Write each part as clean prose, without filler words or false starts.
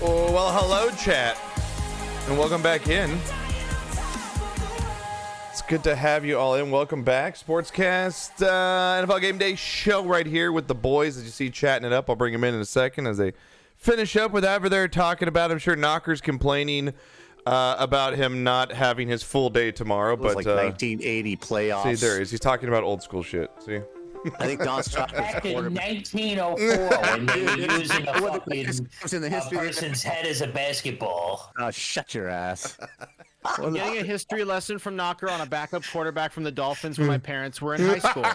Oh, well, hello, chat, and welcome back in. It's good to have you all in. Welcome back. Sportscast, NFL Game Day show right here with the boys. As you see chatting it up, I'll bring them in a second as they finish up with whatever they're talking about. I'm sure Knocker's complaining about him not having his full day tomorrow. But like 1980 playoffs. See, there he is. He's talking about old school shit. See? I think Don's back in 1904 when they were using a person's head as a basketball. Oh, shut your ass. I'm getting a history lesson from Knocker on a backup quarterback from the Dolphins when my parents were in high school.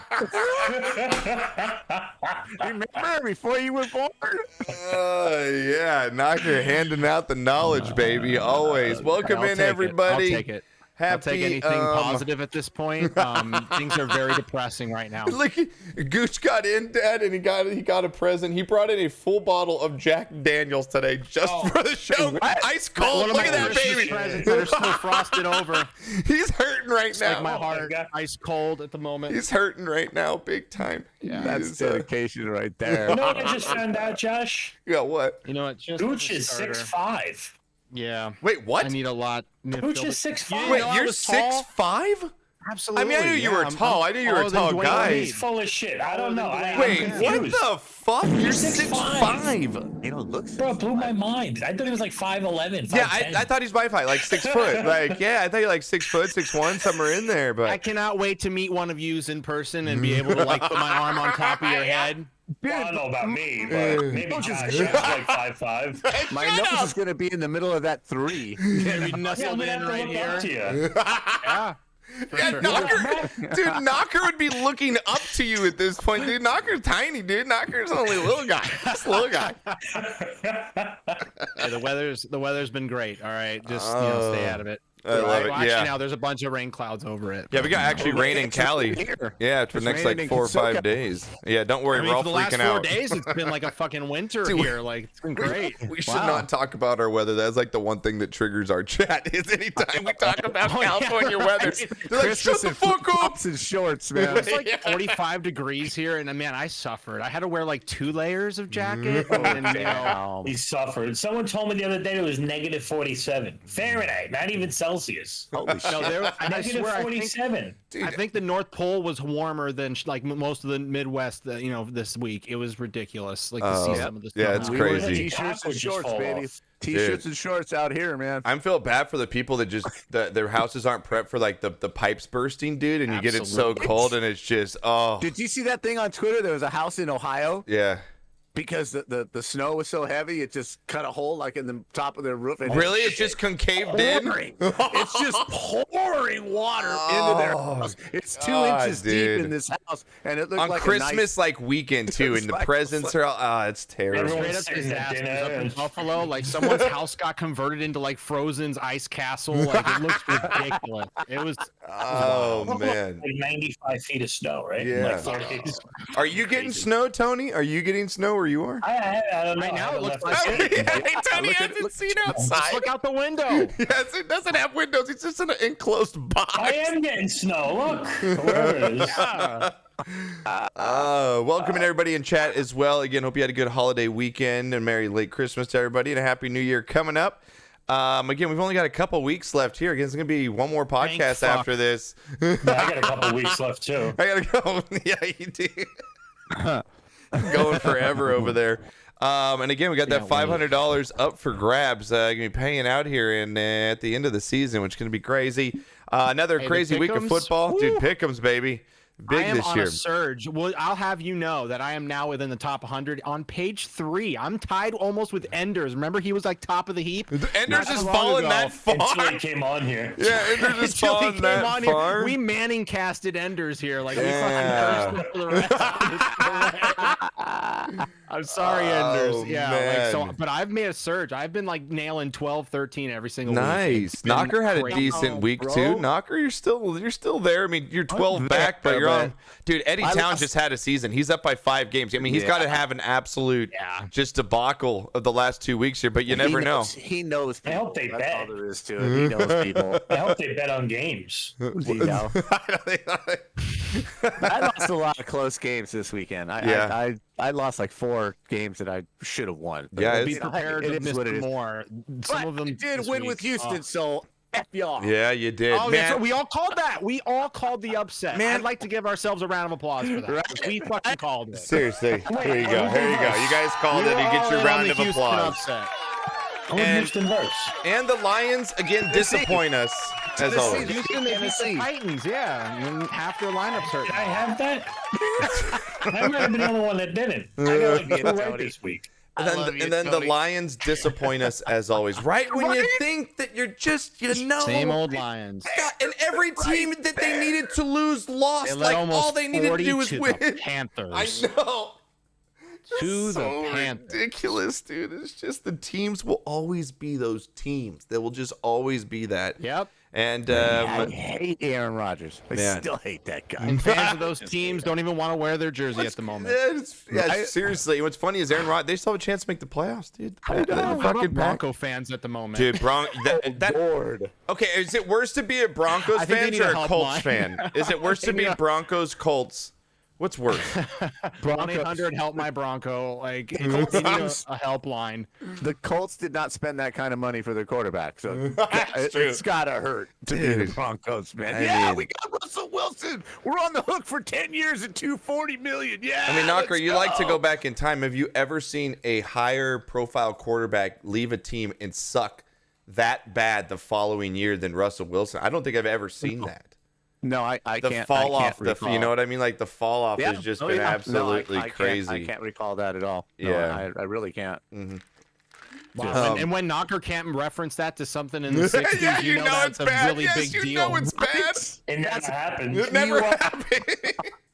Remember before you were born? Yeah, Knocker handing out the knowledge, baby. Always. Welcome in, everybody. I'll take it. Happy, I'll take anything positive at this point. Things are very depressing right now. Look, Gooch got in, Dad, and he got a present. He brought in a full bottle of Jack Daniels today just for the show. Ice cold. Look at that, baby. Presents that are still frosted over. He's hurting right now. Like my heart, ice cold at the moment. He's hurting right now, big time. Yeah, that's dedication right there. You know what I just found out, Josh? Yeah, what? You know what? Gooch is 6'5". Yeah. Wait, what? I need a lot. Gooch is 6'5". Wait, you're 6'5"? Absolutely. I mean, I knew you were tall. I knew you were a tall guy. He's full of shit. I don't know. Wait, what the fuck? You're 6'5". You know, looks. Bro, it blew my mind. I thought he was like 5'11". Yeah, I thought he's my height, like 6 foot. Like, yeah, I thought you're like 6 foot, 6'1", somewhere in there. But I cannot wait to meet one of yous in person and be able to like put my arm on top of your head. Well, I don't know about me, but maybe Josh is like 5'5". My nose is going to be in the middle of that 3. Yeah, be nestled in right here. Yeah. Yeah, sure. Knocker would be looking up to you at this point, dude. Knocker's tiny, dude. Knocker's only a little guy. Just a little guy. Yeah, the weather's been great. All right, just stay out of it. I love it. Actually, yeah. now there's a bunch of rain clouds over it. Yeah, we got actually rain in Cali. Yeah, for the next like 4 or 5 days. Yeah, don't worry, we're all for the last freaking 4 out. days, it's been like a fucking winter Dude, here. Like it's been great. We should not talk about our weather. That's like the one thing that triggers our chat. Is anytime we talk about California weather, they're like, shut the fuck up. And shorts, man. It's like 45 degrees here, and man, I suffered. I had to wear like 2 layers of jacket. And, He suffered. Someone told me the other day it was negative 47 Fahrenheit, not even Celsius. Holy shit. I swear, 47. I think the North Pole was warmer than like most of the Midwest. This week it was ridiculous. Like to see some of this. Yeah, it's We were crazy. T-shirts and shorts, baby. T-shirts and shorts out here, man. I feel bad for the people that just their houses aren't prepped for like the pipes bursting, dude, and you get it so cold and it's just Did you see that thing on Twitter? There was a house in Ohio. Yeah. Because the snow was so heavy, it just cut a hole like in the top of their roof. And Really? It's just concaved in? It's just pouring water into their house. It's 2 inches deep in this house, and it looked on like Christmas weekend too, and the presents are all it's terrible. Everyone's Straight up sitting at disasters up in dinner. Buffalo. Like someone's house got converted into like Frozen's ice castle. Like it looks ridiculous. It was. Oh man. Like 95 feet of snow, right? Yeah. Like 30 days. Are you getting snow, Tony? Are you getting snow where you are? I don't know. Right now, I it looks left like it. Hey, Tony hasn't seen outside. Just look out the window. Yes, it doesn't have windows. It's just in an enclosed box. I am getting snow. Look. Where it is. Welcome in everybody in chat as well. Again, hope you had a good holiday weekend and Merry late Christmas to everybody and a Happy New Year coming up. Again, we've only got a couple weeks left here. Again, it's going to be one more podcast after this. Yeah, I got a couple weeks left, too. I got to go. Yeah, you do. Going forever over there. And again, we got that $500 up for grabs. Going to be paying out here at the end of the season, which is going to be crazy. Another crazy week of football. Woo. Dude, Pick'ems, baby. Big I am this on year. a surge. Well, I'll have you know that I am now within the top 100 on page 3. I'm tied almost with Enders. Remember, he was like top of the heap. Enders has fallen that far. Until he came on here. Yeah, Enders has Until he fallen came that on far. here, we Manning casted Enders here. Like Yeah. we fucking cursed him for the rest of his I'm sorry, Enders. Yeah, like, so, man. but I've made a surge. I've been like nailing 12, 13 every single week. Nice. It's been Knocker had a great. decent week bro. too. Knocker, you're still there. I mean, you're 12 back, but you're on. Dude, Eddie Town just had a season. He's up by 5 games. I mean, he's got to have an absolute just debacle of the last 2 weeks here, but you never know. He knows people. I hope they That's bet. all there is to it. He knows people. I hope they bet on games. You know. I lost a lot of close games this weekend. I lost like 4 games that I should have won. But yeah, be prepared to miss more. Some of them did win with Houston, so F y'all. Yeah, you did. Oh, man. So we all called that. We all called the upset. Man, I'd like to give ourselves a round of applause for that. Right? We fucking called it. Seriously. Here you go. Here you go. You guys called it. You get your round of applause. And the Lions again disappoint us as always. Houston, they beat the Titans, yeah. And half their lineup's hurt. Did I have that? I might have been the only one that didn't. I got like 2 right this week. And then the Lions disappoint us as always. Right when you think that you're just, Same old Lions. God, and every team that they needed to lose lost. Like all they needed to do was win. The Panthers. I know. To so the Panthers. Ridiculous, dude. It's just the teams will always be those teams. They will just always be that. Yep. And I hate Aaron Rodgers. I still hate that guy. And fans of those teams don't even want to wear their jersey at the moment. Seriously. What's funny is Aaron Rodgers, they still have a chance to make the playoffs, dude. Fucking Bronco fans at the moment. Dude, bored. Okay, is it worse to be a Broncos fan or a Colts fan? Is it worse to be Broncos, Colts? What's worse? 1-800 help my Bronco. Like a helpline. The Colts did not spend that kind of money for their quarterback, so it's gotta hurt to be the Broncos, man. We got Russell Wilson. We're on the hook for 10 years and $240 million. Yeah. I mean, Knocker, you like to go back in time. Have you ever seen a higher profile quarterback leave a team and suck that bad the following year than Russell Wilson? I don't think I've ever seen that. No, I can't. Fall off, you know what I mean? Like the fall off has just been absolutely crazy. I can't recall that at all. Yeah, I really can't. Mm-hmm. Wow. And when Knocker can't reference that to something in the 60s, you know that's a really big deal. You know it's bad. It never happened. It never happened.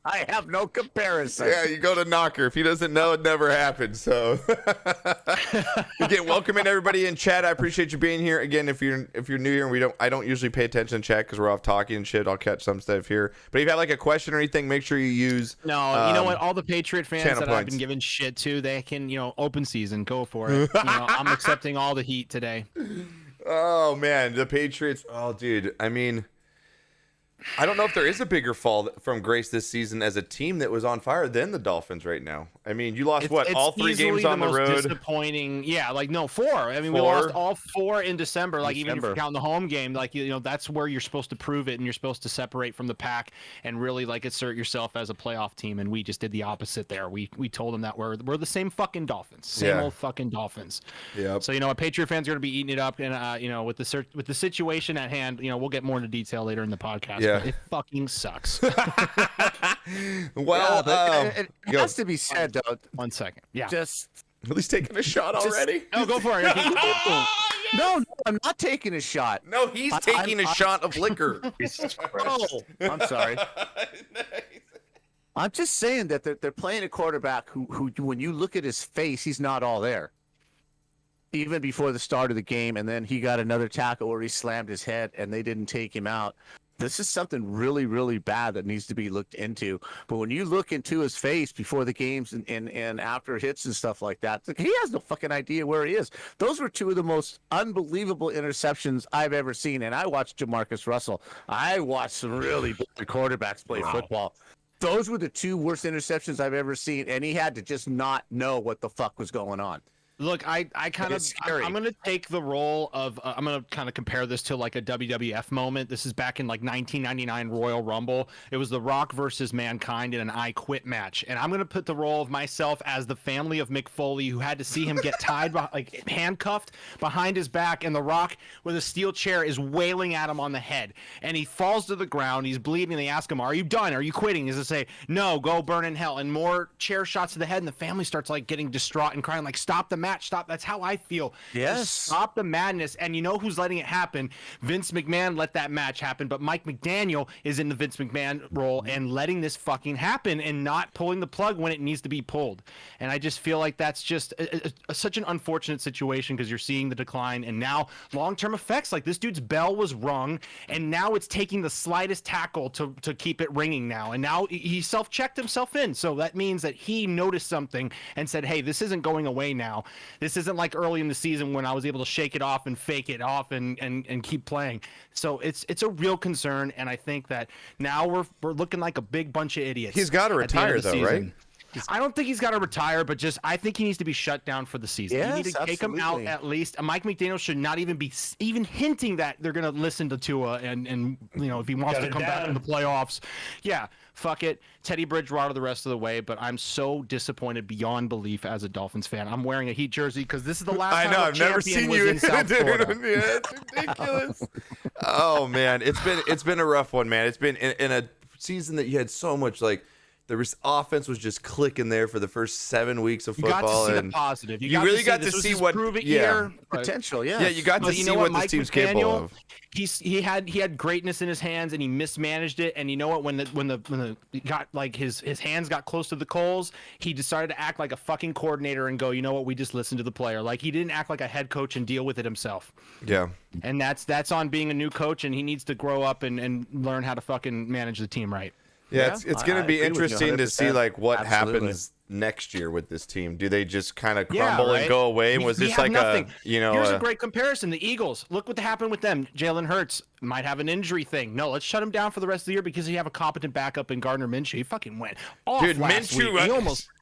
I have no comparison. Yeah, you go to Knocker. If he doesn't know, it never happened. So, again, welcome in everybody in chat. I appreciate you being here. Again, if you're new here, and I don't usually pay attention to chat because we're off talking and shit. I'll catch some stuff here. But if you have like a question or anything, make sure you use. No, you know what? All the Patriot fans that I've been giving shit to, they can, open season, go for it. I'm accepting all the heat today. Oh man, the Patriots. Oh, dude. I mean, I don't know if there is a bigger fall from grace this season as a team that was on fire than the Dolphins right now. I mean, you lost all 3 games on the road. Disappointing. Yeah, 4. I mean, we lost all 4 in December. Like even if you count the home game, that's where you're supposed to prove it and you're supposed to separate from the pack and really assert yourself as a playoff team. And we just did the opposite there. We told them that we're the same fucking Dolphins, same old fucking Dolphins. Yeah. So Patriot fans are going to be eating it up, and with the situation at hand, we'll get more into detail later in the podcast. Yeah. It fucking sucks. Well, it has to be said, though. 1 second. Yeah. Just at least taking a shot already. No, go for it. No, I'm not taking a shot. No, he's taking a shot of liquor. Oh, I'm sorry. Nice. I'm just saying that they're playing a quarterback who, when you look at his face, he's not all there. Even before the start of the game, and then he got another tackle where he slammed his head, and they didn't take him out. This is something really, really bad that needs to be looked into. But when you look into his face before the games and after hits and stuff like that, he has no fucking idea where he is. Those were 2 of the most unbelievable interceptions I've ever seen. And I watched Jamarcus Russell. I watched some really good quarterbacks play football. Those were the 2 worst interceptions I've ever seen. And he had to just not know what the fuck was going on. Look, I'm going to take the role of I'm going to kind of compare this to like a WWF moment. This is back in 1999 Royal Rumble. It was The Rock versus Mankind in an I Quit match. And I'm going to put the role of myself as the family of Mick Foley, who had to see him get tied, handcuffed behind his back. And The Rock with a steel chair is wailing at him on the head. And he falls to the ground. He's bleeding. And they ask him, "Are you done? Are you quitting?" He's to say, "No, go burn in hell." And more chair shots to the head. And the family starts getting distraught and crying, "Stop the match. Stop." That's how I feel. Yes. Just stop the madness. And you know who's letting it happen? Vince McMahon let that match happen, but Mike McDaniel is in the Vince McMahon role and letting this fucking happen and not pulling the plug when it needs to be pulled. And I just feel like that's just such an unfortunate situation because you're seeing the decline and now long-term effects. This dude's bell was rung and now it's taking the slightest tackle to keep it ringing now. And now he self-checked himself in. So that means that he noticed something and said, "Hey, this isn't going away now." This isn't like early in the season when I was able to shake it off and fake it off and keep playing. So it's a real concern, and I think that now we're looking like a big bunch of idiots. He's got to retire though, right? I don't think he's got to retire, but I think he needs to be shut down for the season. Yes, you need to take him out at least. Mike McDaniel should not even be hinting that they're going to listen to Tua and if he wants to come back in the playoffs, yeah, fuck it. Teddy Bridgewater the rest of the way, but I'm so disappointed beyond belief as a Dolphins fan. I'm wearing a Heat jersey because this is the last time I've never seen you in South Florida. Yeah, it's ridiculous. Oh man, it's been a rough one, man. It's been in a season that you had so much the offense was just clicking there for the first 7 weeks of football. You got to see the positive. You really got to see what potential. Yeah, yeah, you got to see what this team's capable of. He had greatness in his hands and he mismanaged it. And you know what? When the got his hands got close to the coals, he decided to act like a fucking coordinator and go, you know what? We just listened to the player. He didn't act like a head coach and deal with it himself. Yeah. And that's on being a new coach, and he needs to grow up and learn how to fucking manage the team right. Yeah, it's going to be interesting to see what happens next year with this team. Do they just kind of crumble and go away? And was this nothing. Here's a great comparison. The Eagles. Look what happened with them. Jalen Hurts might have an injury thing. No, let's shut him down for the rest of the year because he have a competent backup in Gardner Minshew. He fucking went off last week.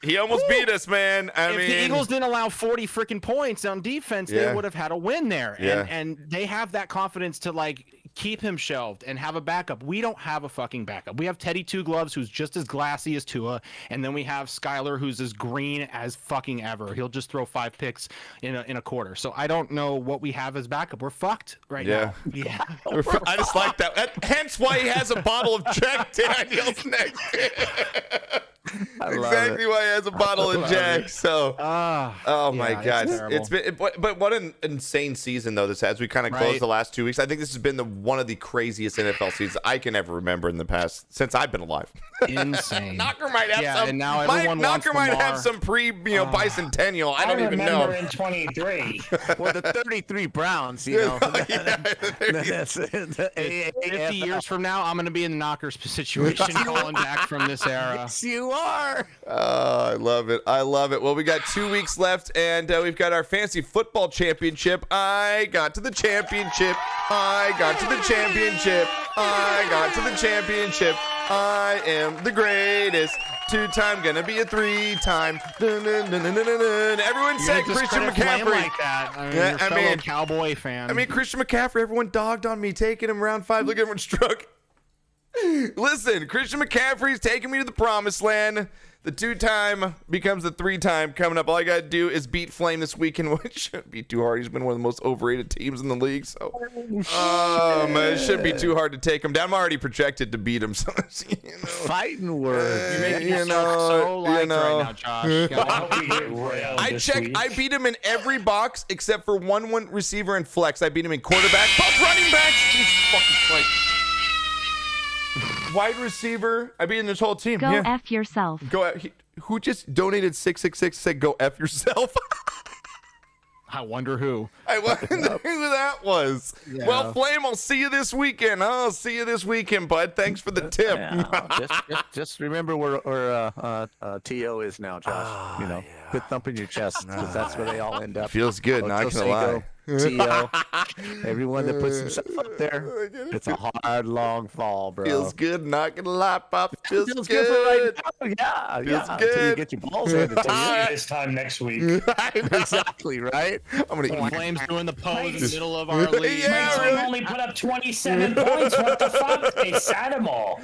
He almost beat us, man. If the Eagles didn't allow 40 freaking points on defense, they would have had a win there. Yeah. And they have that confidence to keep him shelved and have a backup. We don't have a fucking backup. We have Teddy Two Gloves, who's just as glassy as Tua, and then we have Skyler, who's as green as fucking ever. He'll just throw 5 picks in a quarter. So I don't know what we have as backup. We're fucked right now. Yeah. I just like that. Hence why he has a bottle of Jack Daniels next. Exactly why he has a bottle of Jack. So, oh my God, it's been. But what an insane season though this has. We kind of closed the last 2 weeks. I think this has been one of the craziest NFL seasons I can ever remember in the past since I've been alive. Insane. Knocker might have some. And now everyone Knocker might have some bicentennial. I don't even know. I remember in 23. Well, the 33 Browns. That's 50 years from now, I'm going to be in the Knockers situation, calling back from this era. Yes, you are. I love it. Well, we got 2 weeks left, and we've got our fantasy football championship. I got to the championship. I am the greatest. 2-time, gonna be a 3-time. Everyone said Christian McCaffrey. Like that. I mean, Cowboy fan. I mean, Christian McCaffrey. Everyone dogged on me taking him round 5. Look at everyone struck. Listen, Christian McCaffrey's taking me to the promised land. The 2-time becomes the 3-time coming up. All I got to do is beat Flame this weekend, which shouldn't be too hard. He's been one of the most overrated teams in the league. So it shouldn't be too hard to take him down. I'm already projected to beat him. So, Fighting words. Right now, Josh. I beat him in every box except for one receiver and flex. I beat him in quarterback, both running backs. Jesus fucking Christ. Wide receiver. I beat in this whole team. Go F yourself. Who just donated 666 said go F yourself? I wonder who. I wonder who that was. Yeah. Well, Flame, I'll see you this weekend. Bud. Thanks for the tip. Yeah, just remember where T.O. is now, Josh. Quit thumping your chest because that's where they all end up. Feels good, not gonna lie. T.O. Everyone that puts himself up there, it's a hard, long fall, bro. Feels good, not gonna lie, Pop. Feels good. Good for right now. Feels good. Until you get your balls handed to you. This time next week. Exactly, right? I'm gonna eat. Flames doing the pose in the middle of our league. My team only put up 27 points. What the fuck? They sat them all.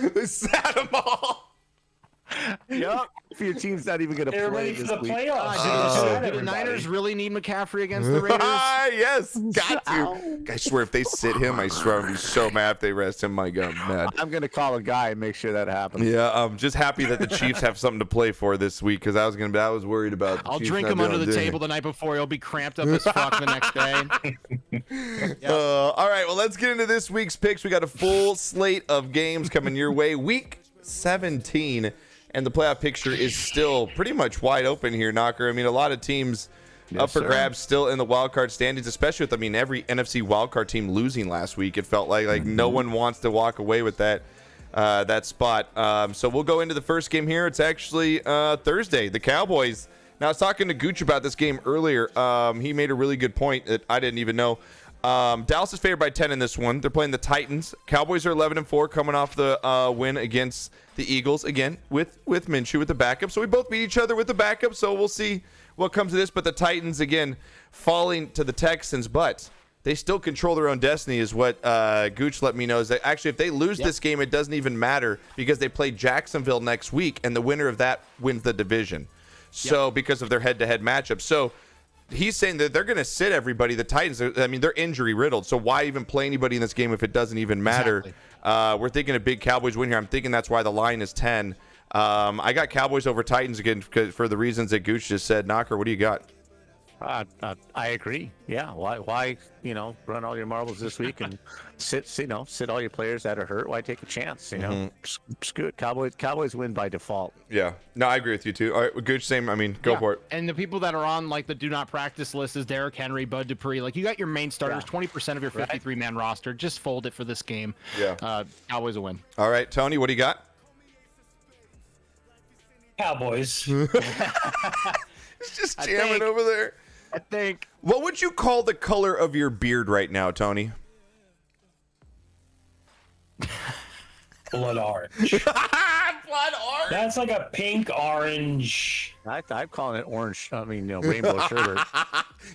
Yep. If your team's not even going to play this week. Playoffs. Do the Niners really need McCaffrey against the Raiders? Yes, got to. I swear, if they sit him, I swear I'm so mad if they rest him. My God, mad. I'm going to call a guy and make sure that happens. Yeah, I'm just happy that the Chiefs have something to play for this week because I was worried about. I'll drink him under the table the night before. He'll be cramped up as fuck the next day. All right, well, let's get into this week's picks. We got a full slate of games coming your way. Week 17. And the playoff picture is still pretty much wide open here, Knocker. I mean, a lot of teams up for grabs still in the wild card standings, especially with, every NFC wild card team losing last week. It felt like no one wants to walk away with that spot. So we'll go into the first game here. It's actually Thursday. The Cowboys Now, I was talking to Gooch about this game earlier. He made a really good point that I didn't even know. Dallas is favored by 10 in this one. They're playing the Titans. Cowboys are 11-4, coming off the win against the Eagles again with Minshew with the backup. So we both beat each other with the backup. So we'll see what comes of this. But the Titans again falling to the Texans, but they still control their own destiny, is what Gooch let me know. Is that actually if they lose this game, it doesn't even matter because they play Jacksonville next week, and the winner of that wins the division. So because of their head-to-head matchup. So he's saying that they're going to sit everybody. The Titans, I mean, they're injury riddled. So why even play anybody in this game if it doesn't even matter? Exactly. We're thinking a big Cowboys win here. I'm thinking that's why the line is 10. I got Cowboys over Titans again for the reasons that Gooch just said. Knocker, what do you got? I agree. Yeah. Why run all your marbles this week and sit all your players that are hurt? Why take a chance? Screw it. Cowboys win by default. Yeah. No, I agree with you too. All right, Gooch, same. I mean, go for it. And the people that are on like the do not practice list is Derrick Henry, Bud Dupree. Like you got your main starters, 20% of your 53-man roster. Just fold it for this game. Yeah. Cowboys will win. All right, Tony, what do you got? Cowboys. He's just jamming over there. I think. What would you call the color of your beard right now, Tony? Blood orange. Blood orange. That's like a pink orange. I'm calling it orange. I mean, rainbow sherbet.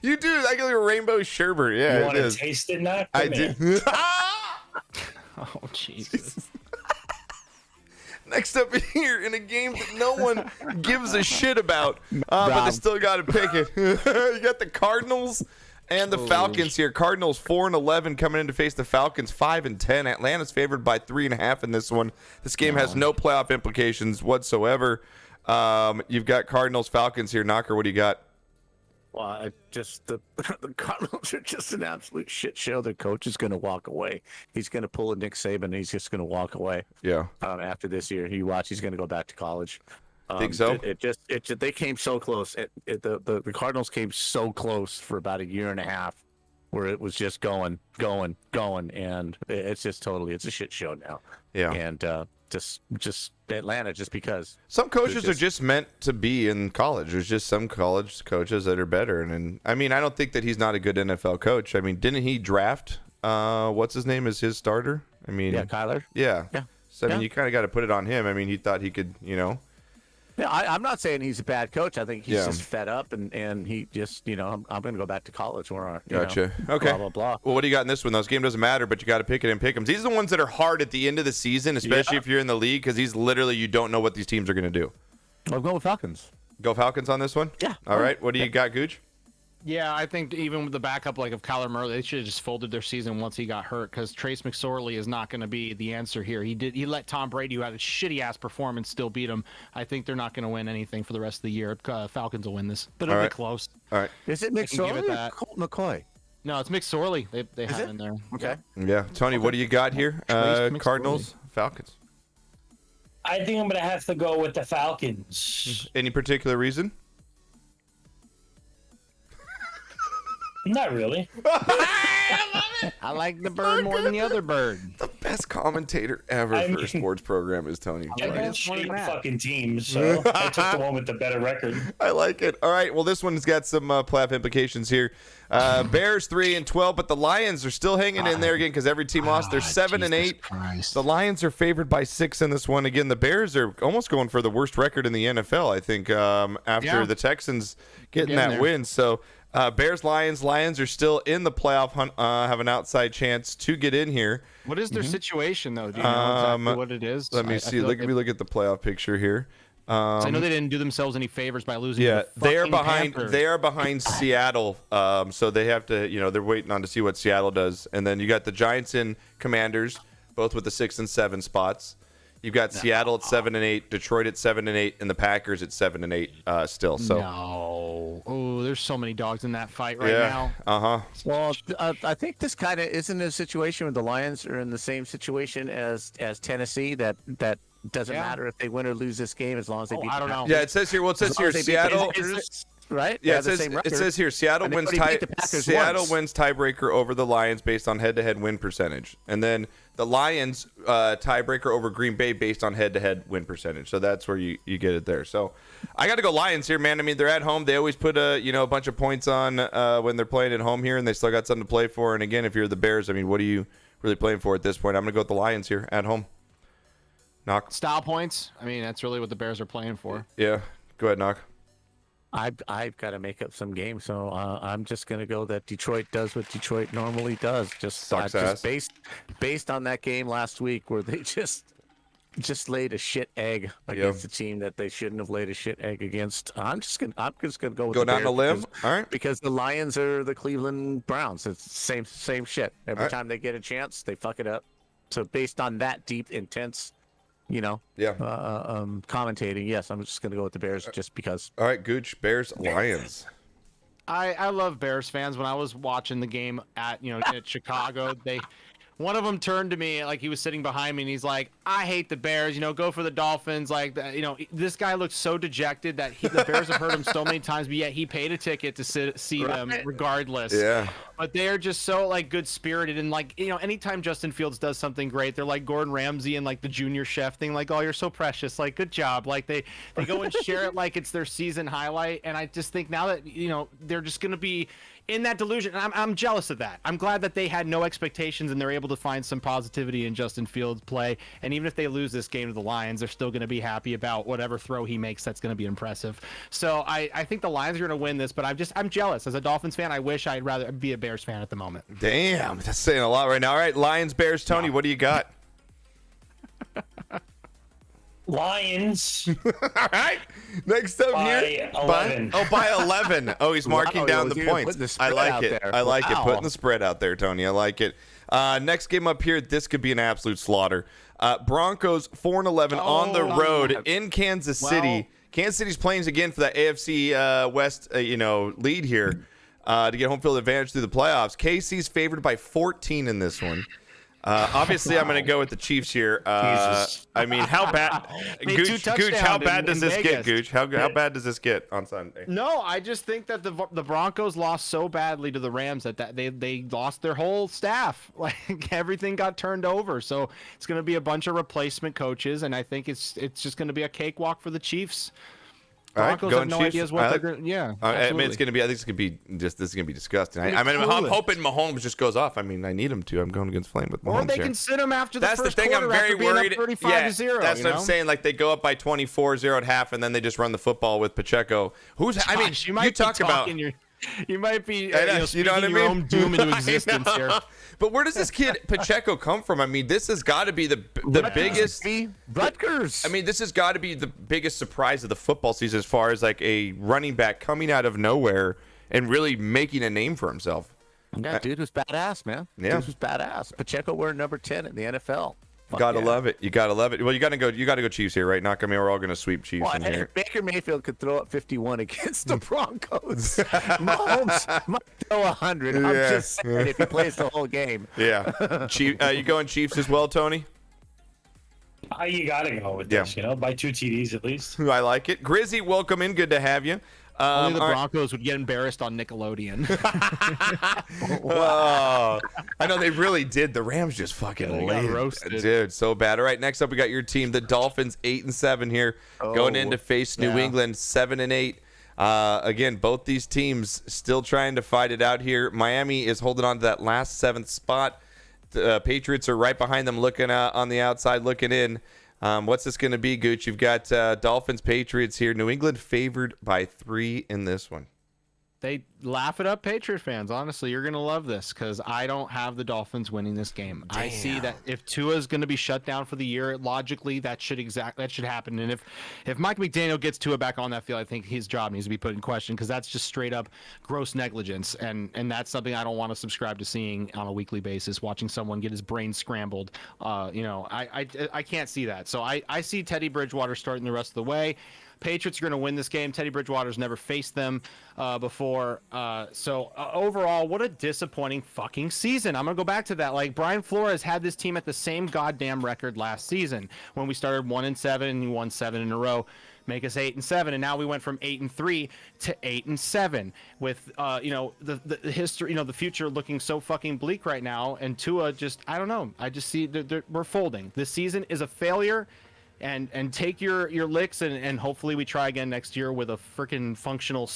You do. I get like a rainbow sherbet. Yeah, you want to taste it now? I do. Oh, Jesus. Next up here in a game that no one gives a shit about, but they still got to pick it. You got the Cardinals and the Falcons here. Cardinals 4-11 coming in to face the Falcons 5-10. Atlanta's favored by 3.5 in this one. This game has no playoff implications whatsoever. You've got Cardinals Falcons here. Knocker, what do you got? Well, the Cardinals are just an absolute shit show. Their coach is going to walk away. He's going to pull a Nick Saban, and he's just going to walk away. Yeah. After this year, you watch, he's going to go back to college. Think so? They came so close. The Cardinals came so close for about a year and a half, where it was just going, and it's just totally it's a shit show now. Yeah. And just Atlanta, just because some coaches are just meant to be in college. There's just some college coaches that are better, and I mean, I don't think that he's not a good NFL coach. I mean, didn't he draft what's his name as his starter? I mean, Kyler. Yeah. So I mean, you kind of got to put it on him. I mean, he thought he could, Yeah, I'm not saying he's a bad coach. I think he's just fed up, and he just, I'm going to go back to college. Gotcha. Okay. Blah, blah, blah. Well, what do you got in this one? This game doesn't matter, but you got to pick it and pick them. These are the ones that are hard at the end of the season, especially if you're in the league, because these literally you don't know what these teams are going to do. I'll go with Falcons. Go Falcons on this one? Yeah. All right. What do you got, Gooch? Yeah, I think even with the backup like of Kyler Murray, they should have just folded their season once he got hurt because Trace McSorley is not going to be the answer here. He let Tom Brady, who had a shitty ass performance, still beat him. I think they're not going to win anything for the rest of the year. Falcons will win this, but it'll be close. All right. Is it McSorley or Colt McCoy? No, it's McSorley. They have in there. Okay. Yeah, Tony, what do you got here? Cardinals, Falcons. I think I'm going to have to go with the Falcons. Any particular reason? Not really. I like the bird more than the other bird. The best commentator ever for a sports program is Tony. I don't shade fucking teams, so I took the one with the better record. I like it. All right, well, this one's got some playoff implications here. Bears 3-12, but the Lions are still hanging in there again because every team lost. They're 7-8. Christ. The Lions are favored by 6 in this one. Again, the Bears are almost going for the worst record in the NFL, I think, after the Texans getting that win. So Bears, Lions are still in the playoff hunt, have an outside chance to get in here. What is their situation, though? Do you know exactly what it is? Let me see. Let me look at the playoff picture here. I know they didn't do themselves any favors by losing. Yeah, to the they are behind. Panthers. They are behind Seattle. So they have to. They're waiting on to see what Seattle does. And then you got the Giants and Commanders, both with the 6 and 7 spots. You've got Seattle at 7-8, Detroit at 7-8, and the Packers at 7-8 still. So there's so many dogs in that fight right now. Well, I think this kind of isn't a situation where the Lions are in the same situation as Tennessee. That doesn't matter if they win or lose this game as long as they beat. I don't know. Yeah, it says here. Well, it says here Seattle. right? Yeah, it says here Seattle wins tiebreaker over the Lions based on head-to-head win percentage, and then the Lions tiebreaker over Green Bay based on head-to-head win percentage. So that's where you get it there. So I got to go Lions here, man. I mean, they're at home. They always put a bunch of points on when they're playing at home here, and they still got something to play for. And again, if you're the Bears, I mean, what are you really playing for at this point? I'm going to go with the Lions here at home. Knock. Style points. I mean, that's really what the Bears are playing for. Yeah. Go ahead, Knock. I've got to make up some games, so I'm just going to go that Detroit does what Detroit normally does. Just based on that game last week where they just laid a shit egg against a team that they shouldn't have laid a shit egg against. I'm just gonna go with down a limb. All right, because the Lions are the Cleveland Browns. It's the same shit. Every time they get a chance, they fuck it up. So based on that deep, intense, commentating, yes, I'm just gonna go with the Bears just because. All right, Gooch, Bears, Lions. I love Bears fans. When I was watching the game at Chicago, one of them turned to me like he was sitting behind me and he's like, I hate the Bears, go for the Dolphins. Like, this guy looked so dejected that the Bears have hurt him so many times, but yet he paid a ticket to see them regardless. Yeah. But they are just so like good spirited and like, anytime Justin Fields does something great, they're like Gordon Ramsay and like the junior chef thing, like, oh, you're so precious. Like, good job. Like they go and share it like it's their season highlight. And I just think now that, they're just going to be in that delusion. And I'm jealous of that. I'm glad that they had no expectations and they're able to find some positivity in Justin Fields' play. And even if they lose this game to the Lions, they're still going to be happy about whatever throw he makes. That's going to be impressive. So I think the Lions are going to win this, but I'm jealous. As a Dolphins fan, I wish I'd rather be a Bears fan at the moment. Damn, that's saying a lot right now. All right, Lions, Bears, Tony, what do you got? Lions. All right. Next up here. 11. By 11. Oh, he's marking down the points. I like it. I like it. Putting the spread out there, Tony. I like it. Next game up here. This could be an absolute slaughter. Broncos 4-11 on the road in Kansas City. Kansas City's playing again for that AFC West, lead here to get home field advantage through the playoffs. KC's favored by 14 in this one. Obviously, I'm going to go with the Chiefs here. I mean, how bad? Gooch, how bad does this get, Gooch? How bad does this get on Sunday? No, I just think that the Broncos lost so badly to the Rams that they lost their whole staff. Like, everything got turned over. So it's going to be a bunch of replacement coaches, and I think it's just going to be a cakewalk for the Chiefs. Broncos have no ideas what they're going to. Yeah, I mean, it's going to be. I think it's going to be this is going to be disgusting. I'm hoping Mahomes just goes off. I mean, I need him to. I'm going against Flame with Mahomes. Or they can sit him after the first first quarter. That's the thing. I'm very worried. 35-0. That's what I'm saying. Like, they go up by 24-0 at half, and then they just run the football with Pacheco. You talk about. You might be you know what I mean? Your own doom into existence here. But where does this kid Pacheco come from? I mean, this has got to be the biggest. Rutgers. I mean, this has got to be the biggest surprise of the football season as far as like a running back coming out of nowhere and really making a name for himself. Yeah, dude was badass, man. Yeah, dude was badass. Pacheco wearing number 10 in the NFL. Gotta love it. You gotta love it. Well, you gotta go Chiefs here, right? Not we're all gonna sweep Chiefs in here. Baker Mayfield could throw up 51 against the Broncos. Mahomes might throw 100. I'm just saying if he plays the whole game. Yeah. You going Chiefs as well, Tony? You gotta go with this, by 2 TDs at least. I like it. Grizzy, welcome in. Good to have you. Only the Broncos would get embarrassed on Nickelodeon. I know they really did. The Rams just fucking laid roasted, dude, so bad. All right, next up we got your team, the Dolphins, 8-7 here, going in to face New England, 7-8. Again, both these teams still trying to fight it out here. Miami is holding on to that last 7th spot. The Patriots are right behind them, looking on the outside, looking in. What's this going to be, Gooch? You've got Dolphins, Patriots here. New England favored by 3 in this one. They laugh it up, Patriot fans. Honestly, you're going to love this because I don't have the Dolphins winning this game. Damn. I see that if Tua is going to be shut down for the year, logically that should happen. And if Mike McDaniel gets Tua back on that field, I think his job needs to be put in question because that's just straight up gross negligence. And that's something I don't want to subscribe to seeing on a weekly basis, watching someone get his brain scrambled. I can't see that. So I see Teddy Bridgewater starting the rest of the way. Patriots are going to win this game. Teddy Bridgewater's never faced them before. So overall, what a disappointing fucking season. I'm going to go back to that. Like, Brian Flores had this team at the same goddamn record last season when we started 1-7 and he won 7 in a row. make us 8-7, and now we went from 8-3 to 8-7 with the history, the future looking so fucking bleak right now. And Tua I don't know. I just see we're folding. This season is a failure. And take your licks, and hopefully we try again next year with a freaking functional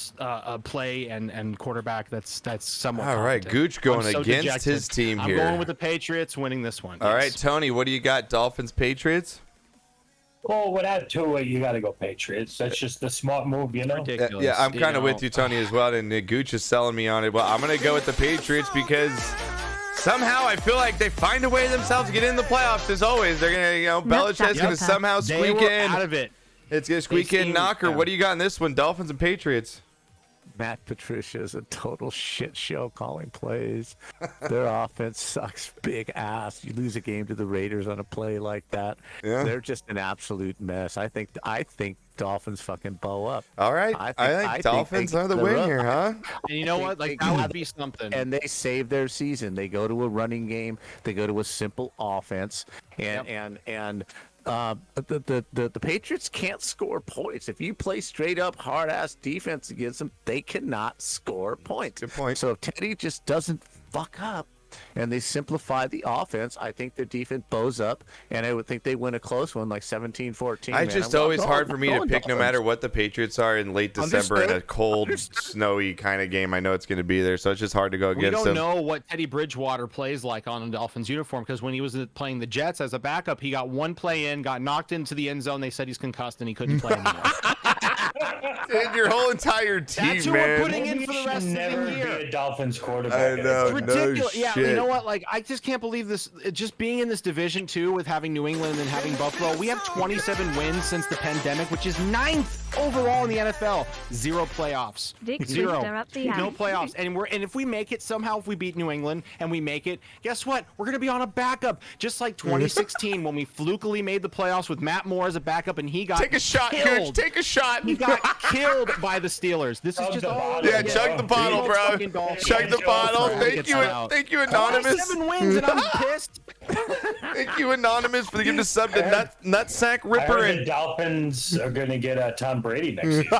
play and quarterback that's somewhat. All right, Gooch going so against dejected. his team here. I'm going with the Patriots winning this one. All right, Tony, what do you got? Dolphins, Patriots? Well, without Tua, you got to go Patriots. That's just the smart move, Ridiculous. Yeah, I'm kind of with you, Tony, as well. And Gooch is selling me on it. Well, I'm going to go with the Patriots because somehow I feel like they find a way themselves to get in the playoffs. As always, they're going to, Belichick's going to somehow squeak in. Out of it. It's going to squeak in. Knocker, what do you got in this one? Dolphins and Patriots. Matt Patricia is a total shit show calling plays. Their offense sucks big ass. You lose a game to the Raiders on a play like that. Yeah. They're just an absolute mess. I think Dolphins fucking bow up. All right. I think Dolphins are the win here, huh? And you know what? Like, that would be something. And they save their season. They go to a running game. They go to a simple offense. The Patriots can't score points. If you play straight up hard ass defense against them, they cannot score points. Good point. So if Teddy just doesn't fuck up and they simplify the offense, I think their defense bows up, and I would think they win a close one, like 17-14. It's just always hard for me to pick, no matter what the Patriots are in late December in a cold, snowy kind of game. I know it's going to be there, so it's just hard to go against them. We don't know what Teddy Bridgewater plays like on a Dolphins uniform, because when he was playing the Jets as a backup, he got one play in, got knocked into the end zone. They said he's concussed and he couldn't play anymore. Dude, your whole entire team, That's who man. we're putting in for the rest of the year. Be a Dolphins quarterback. I know, It's ridiculous. no Yeah, shit. you know what? Like, I just can't believe this. Just being in this division too, with having New England and having Buffalo, we have 27 wins since the pandemic, which is 9th overall in the NFL. 0 playoffs. Zero. No playoffs. And if we make it somehow, if we beat New England and we make it, guess what? We're gonna be on a backup, just like 2016 when we flukily made the playoffs with Matt Moore as a backup, and he got Take a shot, killed. Gooch. Take a shot. He got killed by the Steelers. This is just Yeah, chug the bottle, bro. Chug the bottle. Thank you, Anonymous. 7 wins, and I'm pissed. Thank you, Anonymous, for giving us sub to Nutsack Ripper. The Dolphins are going to get Tom Brady next season.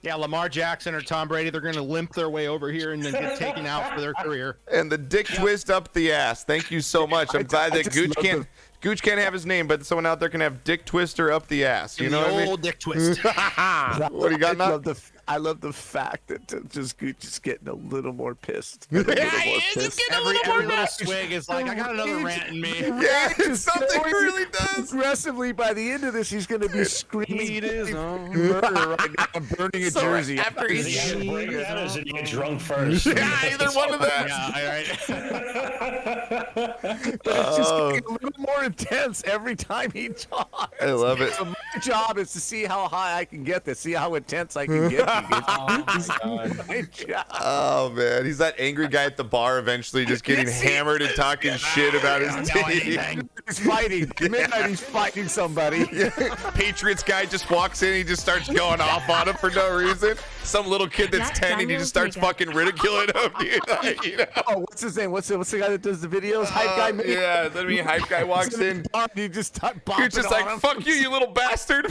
Yeah, Lamar Jackson or Tom Brady, they're going to limp their way over here and then get taken out for their career. And the dick twist up the ass. Thank you so much. I'm glad that Gooch can't have his name, but someone out there can have Dick Twister up the ass. You know what I mean? Old Dick Twist. What do you got now? I love the fact that Gooch is getting a little more pissed. Just getting a Every little swig is like, I got another rant in me. Yeah, something really does. Aggressively, by the end of this, he's going to be screaming. It is. Murder right now. I'm burning a jersey. After Is he going to break that, or is he going to get drunk first? Yeah, either one of that. Yeah, all right. It's just getting a little more intense every time he talks. I love it. So my job is to see how high I can get this, see how intense I can get. Oh, my God. My job. Oh, man. He's that angry guy at the bar eventually just getting hammered and talking shit about his team. He's fighting. Midnight, he's fighting somebody. Patriots guy just walks in. He just starts going off on him for no reason. Some little kid that's 10 and he just starts fucking ridiculing him. Dude. Like, you know? Oh, what's his name? What's the guy that does the videos? Hype guy? Maybe? Yeah, then me hype guy walks in. You just start You're just like, him. fuck you little bastard.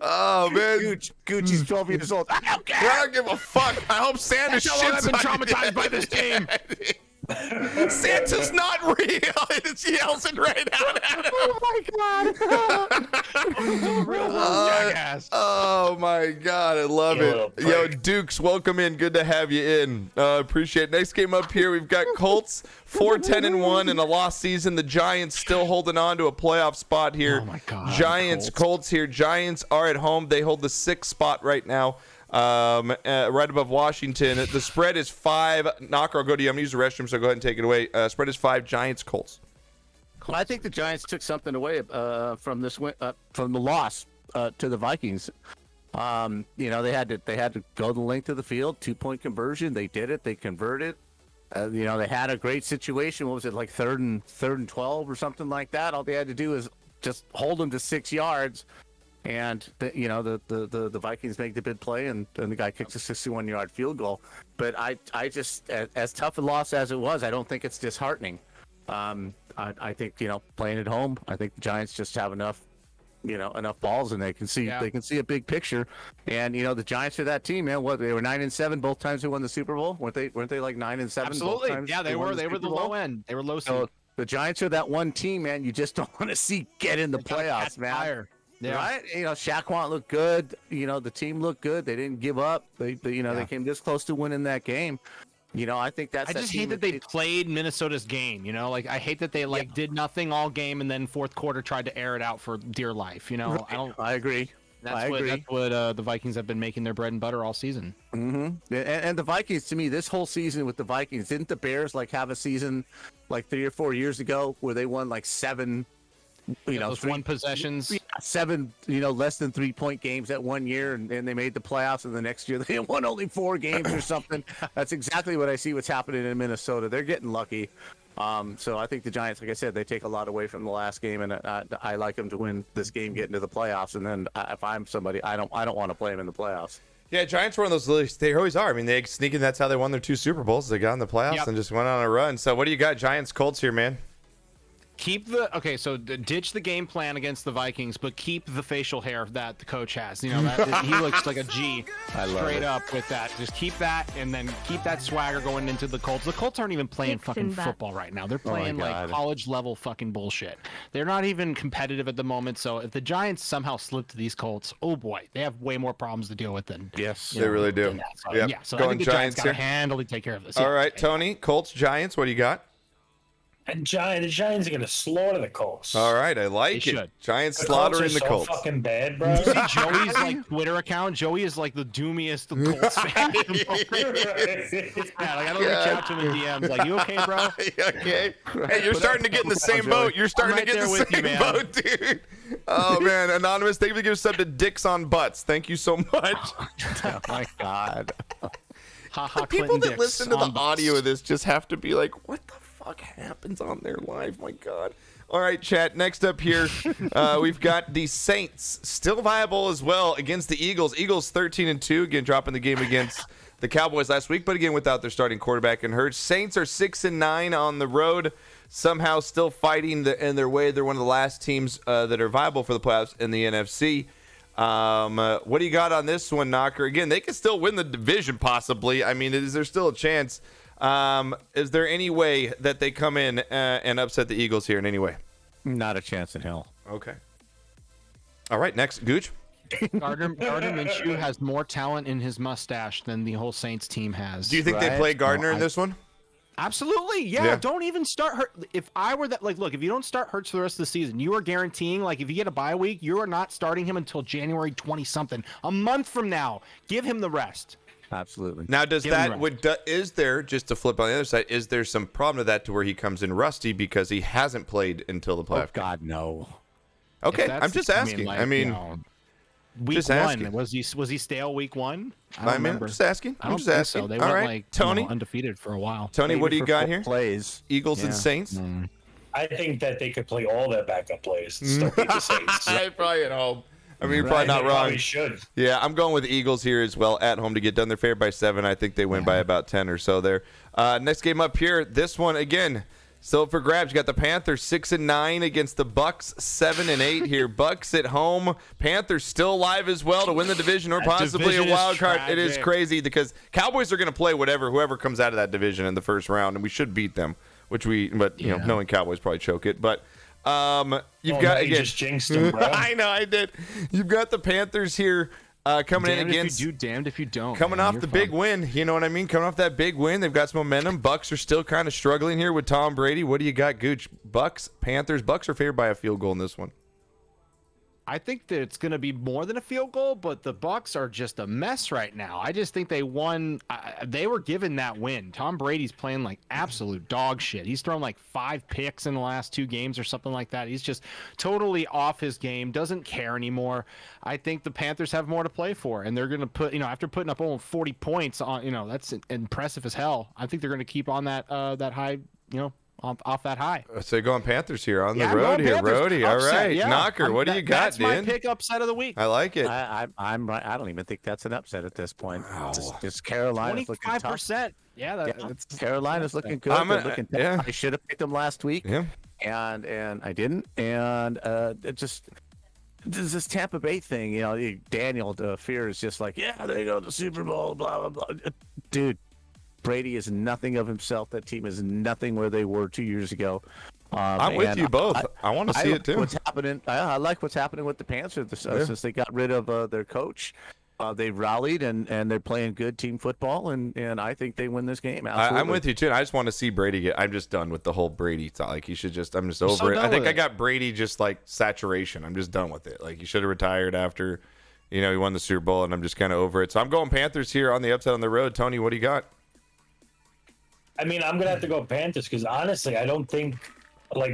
Oh, man. Gooch, he's 12 years old. I don't care. I don't give a fuck. I hope Santa I've shits been on traumatized by this team. Santa's not real. It's yells it right out at him. Oh my god. Real world jackass. Oh my god, I love it. Yo, Dukes, welcome in. Good to have you in. Appreciate it. Next game up here, we've got Colts 4-10-1 in a lost season. The Giants still holding on to a playoff spot here. Oh my god. Giants, Colts here. Giants are at home. They hold the 6th spot right now. Right above Washington. The spread is 5. Knocker, I'll go to you. I'm going to use the restroom, so go ahead and take it away. Spread is 5. Giants, Colts. Well, I think the Giants took something away from this from the loss to the Vikings. They had to go the length of the field, 2-point conversion. They did it. They converted. They had a great situation. What was it, like third and 12 or something like that? All they had to do is just hold them to 6 yards. And the Vikings make the big play, and the guy kicks a 61-yard field goal. But I just, as tough a loss as it was, I don't think it's disheartening. I think playing at home, I think the Giants just have enough balls, and they can see a big picture. And the Giants are that team, man. What, they were 9-7 both times they won the Super Bowl? Weren't they like 9-7? Absolutely. Both times Yeah, they were the low end. They were low seed. So the Giants are that one team, man. You just don't want to see get in the playoffs, man. Fire. Yeah. Right? Shaquan looked good. The team looked good. They didn't give up. They came this close to winning that game. I think that's. I just hate that they played Minnesota's game. I hate that they did nothing all game and then fourth quarter tried to air it out for dear life. I agree. That's what the Vikings have been making their bread and butter all season. Mm-hmm. And the Vikings, to me, this whole season with the Vikings, didn't the Bears have a season 3 or 4 years ago where they won 7? Those one possessions. 7, less than 3-point games that 1 year, and they made the playoffs, and the next year they won only 4 games or something. That's exactly what I see what's happening in Minnesota. They're getting lucky. So I think the Giants, like I said, they take a lot away from the last game, and I like them to win this game, get into the playoffs, and then if I'm somebody, I don't want to play them in the playoffs. Yeah, Giants were one of those. They always are. I mean, they sneak in. That's how they won their 2 Super Bowls. They got in the playoffs and just went on a run. So what do you got, Giants Colts here, man? So ditch the game plan against the Vikings, but keep the facial hair that the coach has. He looks like a G straight up with that. Just keep that, and then keep that swagger going into the Colts. The Colts aren't even playing fucking football right now. They're playing college level fucking bullshit. They're not even competitive at the moment. So if the Giants somehow slip to these Colts, oh boy, they have way more problems to deal with than they really do. So, yeah, so I think the Giants got to handily take care of this. All right, Tony, Colts, Giants, what do you got? The Giants are going to slaughter the Colts. All right, I like it. Giants slaughtering the Colts. Fucking bad, bro. You see Joey's Twitter account? Joey is the doomiest Colts fan. I don't reach out to him in DMs. You okay, bro? Okay. Hey, you're starting to get in the same boat. You're starting to get in the same boat, dude. Oh man, Anonymous, thank you for giving sub to Dicks on Butts. Thank you so much. Oh my God. The people that listen to the audio of this just have to be like, what the fuck happens on their live? My God. All right, chat. Next up here, we've got the Saints still viable as well against the Eagles. Eagles 13-2, again dropping the game against the Cowboys last week, but again without their starting quarterback and Hurts. Saints are 6-9 on the road, somehow still fighting in their way. They're one of the last teams that are viable for the playoffs in the NFC. What do you got on this one, Knocker? Again, they can still win the division possibly. I mean, is there still a chance? Is there any way that they come in and upset the Eagles here in any way? Not a chance in hell. Okay. All right, next, Gooch. Gardner Minshew has more talent in his mustache than the whole Saints team has. Do you think they play Gardner in this one? Absolutely, yeah. Don't even start Hurt. If I were that, look, if you don't start Hurts for the rest of the season, you are guaranteeing, if you get a bye week, you are not starting him until January 20-something, a month from now. Give him the rest. Absolutely. Now, is there, just to flip on the other side, is there some problem to that to where he comes in rusty because he hasn't played until the playoff? Oh, God, no. Okay, I'm just asking. Week just 1 asking. was he stale week 1? I'm just asking. I'm just asking. So. They all went right, Tony, undefeated for a while. Tony, what do you got here? Plays Eagles and Saints. I think that they could play all their backup plays and still beat the Saints. Probably at home. I mean, you're probably not wrong. Probably should. Yeah, I'm going with the Eagles here as well at home to get done. They're favored by 7. I think they win by about 10 or so there. Next game up here, this one again, still for grabs. You got the Panthers 6-9 against the Bucks 7-8 here. Bucks at home. Panthers still alive as well to win the division or possibly a wild card. It is crazy because Cowboys are going to play whoever comes out of that division in the first round, and we should beat them. Knowing Cowboys probably choke it, but. You've got again. You just jinxed them, bro. I know I did. You've got the Panthers here coming in against. If you do, damned if you don't. Coming off the big win, you know what I mean. Coming off that big win, they've got some momentum. Bucks are still kind of struggling here with Tom Brady. What do you got, Gooch? Bucks, Panthers. Bucks are favored by a field goal in this one. I think that it's going to be more than a field goal, but the Bucks are just a mess right now. I just think they won. They were given that win. Tom Brady's playing like absolute dog shit. He's thrown 5 picks in the last 2 games or something like that. He's just totally off his game, doesn't care anymore. I think the Panthers have more to play for, and they're going to put, after putting up almost 40 points on, that's impressive as hell. I think they're going to keep on that high, off that high. So going Panthers here on the I'm road going here, Panthers. Brody. All Upset, right, yeah. Knocker, what do you got, That's dude? my pick upset of the week. I like it. I'm right. I don't even think that's an upset at this point. It's Carolina's looking tough. 25%. Yeah, Carolina's looking good. They're looking tough. I should have picked them last week, and I didn't. And this Tampa Bay thing, Daniel Fear is just like, they go to the Super Bowl, blah blah blah. Dude, Brady is nothing of himself. That team is nothing where they were 2 years ago. I'm with you both. I want to see it too. What's happening? I like what's happening with the Panthers since they got rid of their coach. They've rallied and they're playing good team football, and I think they win this game. I'm with you too. I just want to see Brady I'm just done with the whole Brady talk. Like I'm just over it. I think I got Brady just like saturation. I'm just done with it. Like he should have retired after, he won the Super Bowl, and I'm just kind of over it. So I'm going Panthers here on the upside on the road. Tony, what do you got? I mean, I'm gonna have to go Panthers because honestly, I don't think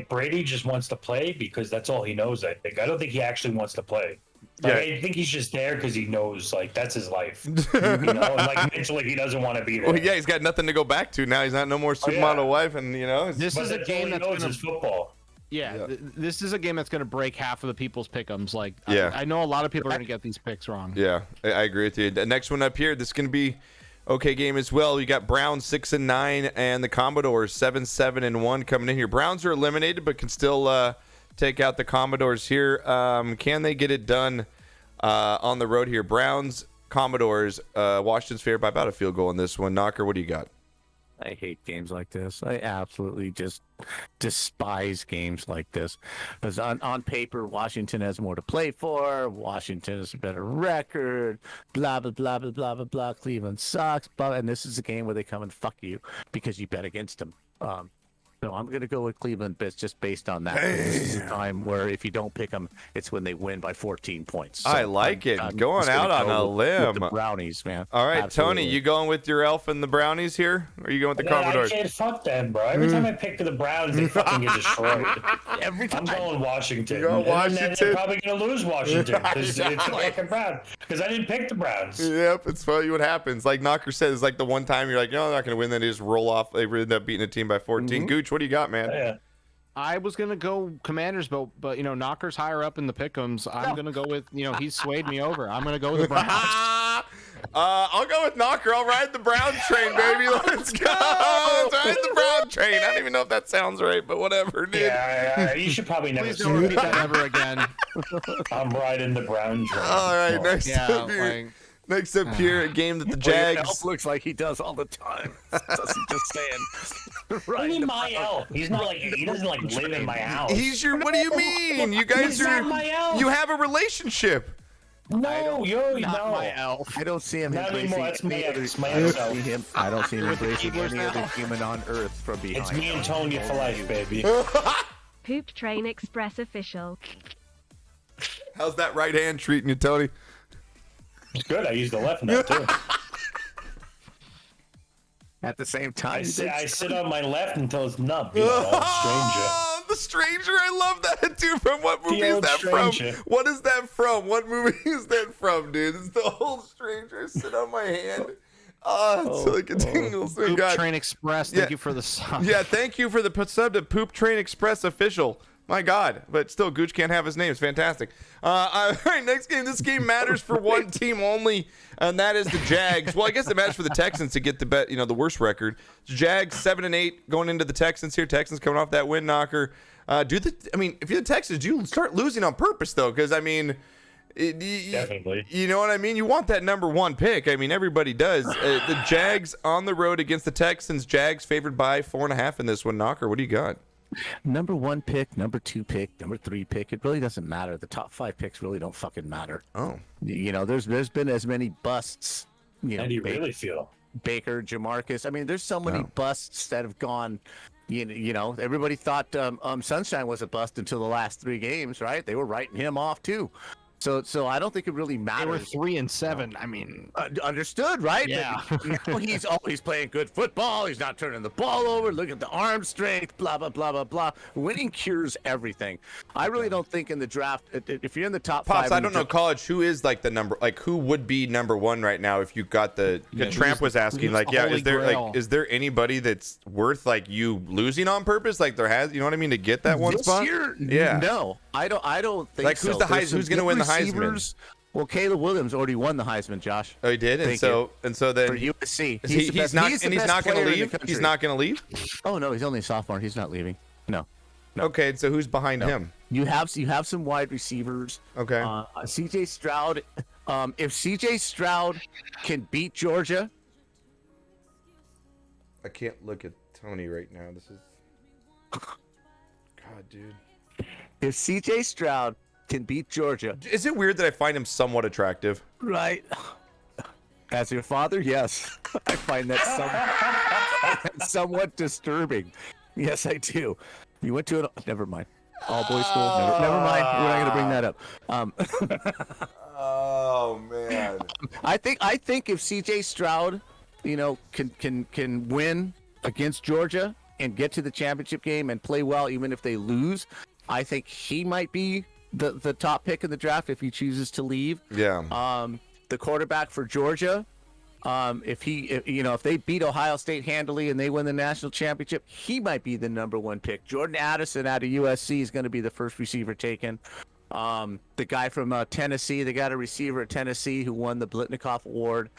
Brady just wants to play because that's all he knows. I don't think he actually wants to play. I think he's just there because he knows that's his life. And mentally he doesn't want to be there. Well, yeah, he's got nothing to go back to now. He's not no more supermodel wife, and this is a game that's going to football. Yeah, this is a game that's going to break half of the people's pick'ems. I know a lot of people are going to get these picks wrong. Yeah, I agree with you. The next one up here, this is going to be okay game as well. You got Browns 6-9 and the Commodores 7-1 coming in here. Browns are eliminated, but can still take out the Commodores here. Can they get it done on the road here? Browns, Commodores, Washington's favored by about a field goal in this one. Knocker, what do you got? I hate games like this. I absolutely just despise games like this. Because on paper, Washington has more to play for. Washington has a better record. Blah, blah, blah, blah, blah, blah, blah. Cleveland sucks. And this is a game where they come and fuck you because you bet against them. So I'm going to go with Cleveland just based on that. This is a time where if you don't pick them, it's when they win by 14 points. So I like it. Going out on a limb. With the Brownies, man. All right, Absolutely. Tony, you going with your elf and the Brownies here? Or are you going with the Commodores? I can't fuck them, bro. Every time I pick the Browns, they fucking get destroyed. Every time. I'm going Washington. You going Washington? They're probably going to lose Washington because it's the fucking Browns. Because I didn't pick the Browns. Yep, it's funny what happens. Like Knocker said, it's like the one time you're like, they're not going to win. Then they just roll off. They end up beating a team by 14. Gooch, what do you got, man? Yeah. I was gonna go Commanders, but Knocker's higher up in the pick'ems. I'm gonna go with he's swayed me over. I'm gonna go with the Browns. I'll go with Knocker. I'll ride the Brown train, baby. Let's go. Let's ride the Brown train. I don't even know if that sounds right, but whatever, dude. Yeah, you should probably never. Please don't repeat that ever again. I'm riding the Brown train. All right, next up here, a game that the Jags. Elf looks like he does all the time. Just saying. Right. What my elf? He's not he doesn't live in my house. He's your. What do you mean? You guys He's not my elf. You have a relationship. No, you're not my elf. I don't see him not embracing anymore. That's my ex. My I don't elf. see him. I don't see him embracing any other human on Earth from behind. It's me and Tonya for life, baby. Poop Train Express official. How's that right hand treating you, Tony? It's good. I use the left now too. At the same time, I sit on my left until it's numb. Stranger. The Stranger. I love that, dude. From what movie is that Stranger. from? What is that from? What movie is that from, dude? It's the old Stranger. Sit on my hand. It's like a tingles. Poop Train Express. Thank you for the sub. Yeah, thank you for the sub to Poop Train Express official. My God, but still, Gooch can't have his name. It's fantastic. All right, next game. This game matters for one team only, and that is the Jags. Well, I guess it matters for the Texans to get the worst record. Jags 7-8 going into the Texans here. Texans coming off that win knocker. If you're the Texans, you start losing on purpose though, because definitely. You know what I mean? You want that number one pick. I mean, everybody does. The Jags on the road against the Texans. Jags favored by 4.5 in this one. Knocker, what do you got? Number 1 pick, number 2 pick, number 3 pick. It really doesn't matter. The top 5 picks really don't fucking matter. Oh. There's been as many busts. How do you really feel? Baker, Jamarcus. There's so many busts that have gone. Everybody thought Sunshine was a bust until the last 3 games, right? They were writing him off too. So I don't think it really They matters. were 3 and 7. I mean, Understood, right? Yeah. But now he's always playing good football. He's not turning the ball over. Look at the arm strength. Blah blah blah blah blah. Winning cures everything. I really don't think in the draft, if you're in the top Pops, five, I don't know college. Who is like the number? Like who would be number one right now if you got the? Tramp was asking. Like, yeah, is there anybody that's worth like you losing on purpose? Like there has, you know what I mean, to get that one this spot. year, Yeah. no, I don't think Like, so. who's the There's some Who's going to good win the Heisman? receivers. Well, Caleb Williams already won the Heisman, Josh. Oh, he did, and Thank so then for USC. he's not going to leave. He's not going to leave. Oh no, he's only a sophomore. He's not leaving. No. Okay, so who's behind him? You have some wide receivers. Okay. CJ Stroud. If CJ Stroud can beat Georgia, I can't look at Tony right now. This is God, dude. if CJ Stroud can beat Georgia, Is it weird that I find him somewhat attractive? right? As your father, yes, I find that somewhat disturbing. Yes, I do. You went to an never mind. All boys school. Never mind. We're not going to bring that up. Oh man. I think if CJ Stroud, can win against Georgia and get to the championship game and play well, even if they lose, I think he might be the top pick in the draft if he chooses to leave. Yeah. The quarterback for Georgia, if they beat Ohio State handily and they win the national championship, he might be the number one pick. Jordan Addison out of USC is going to be the first receiver taken. The guy from Tennessee, they got a receiver at Tennessee who won the Blitnikoff Award.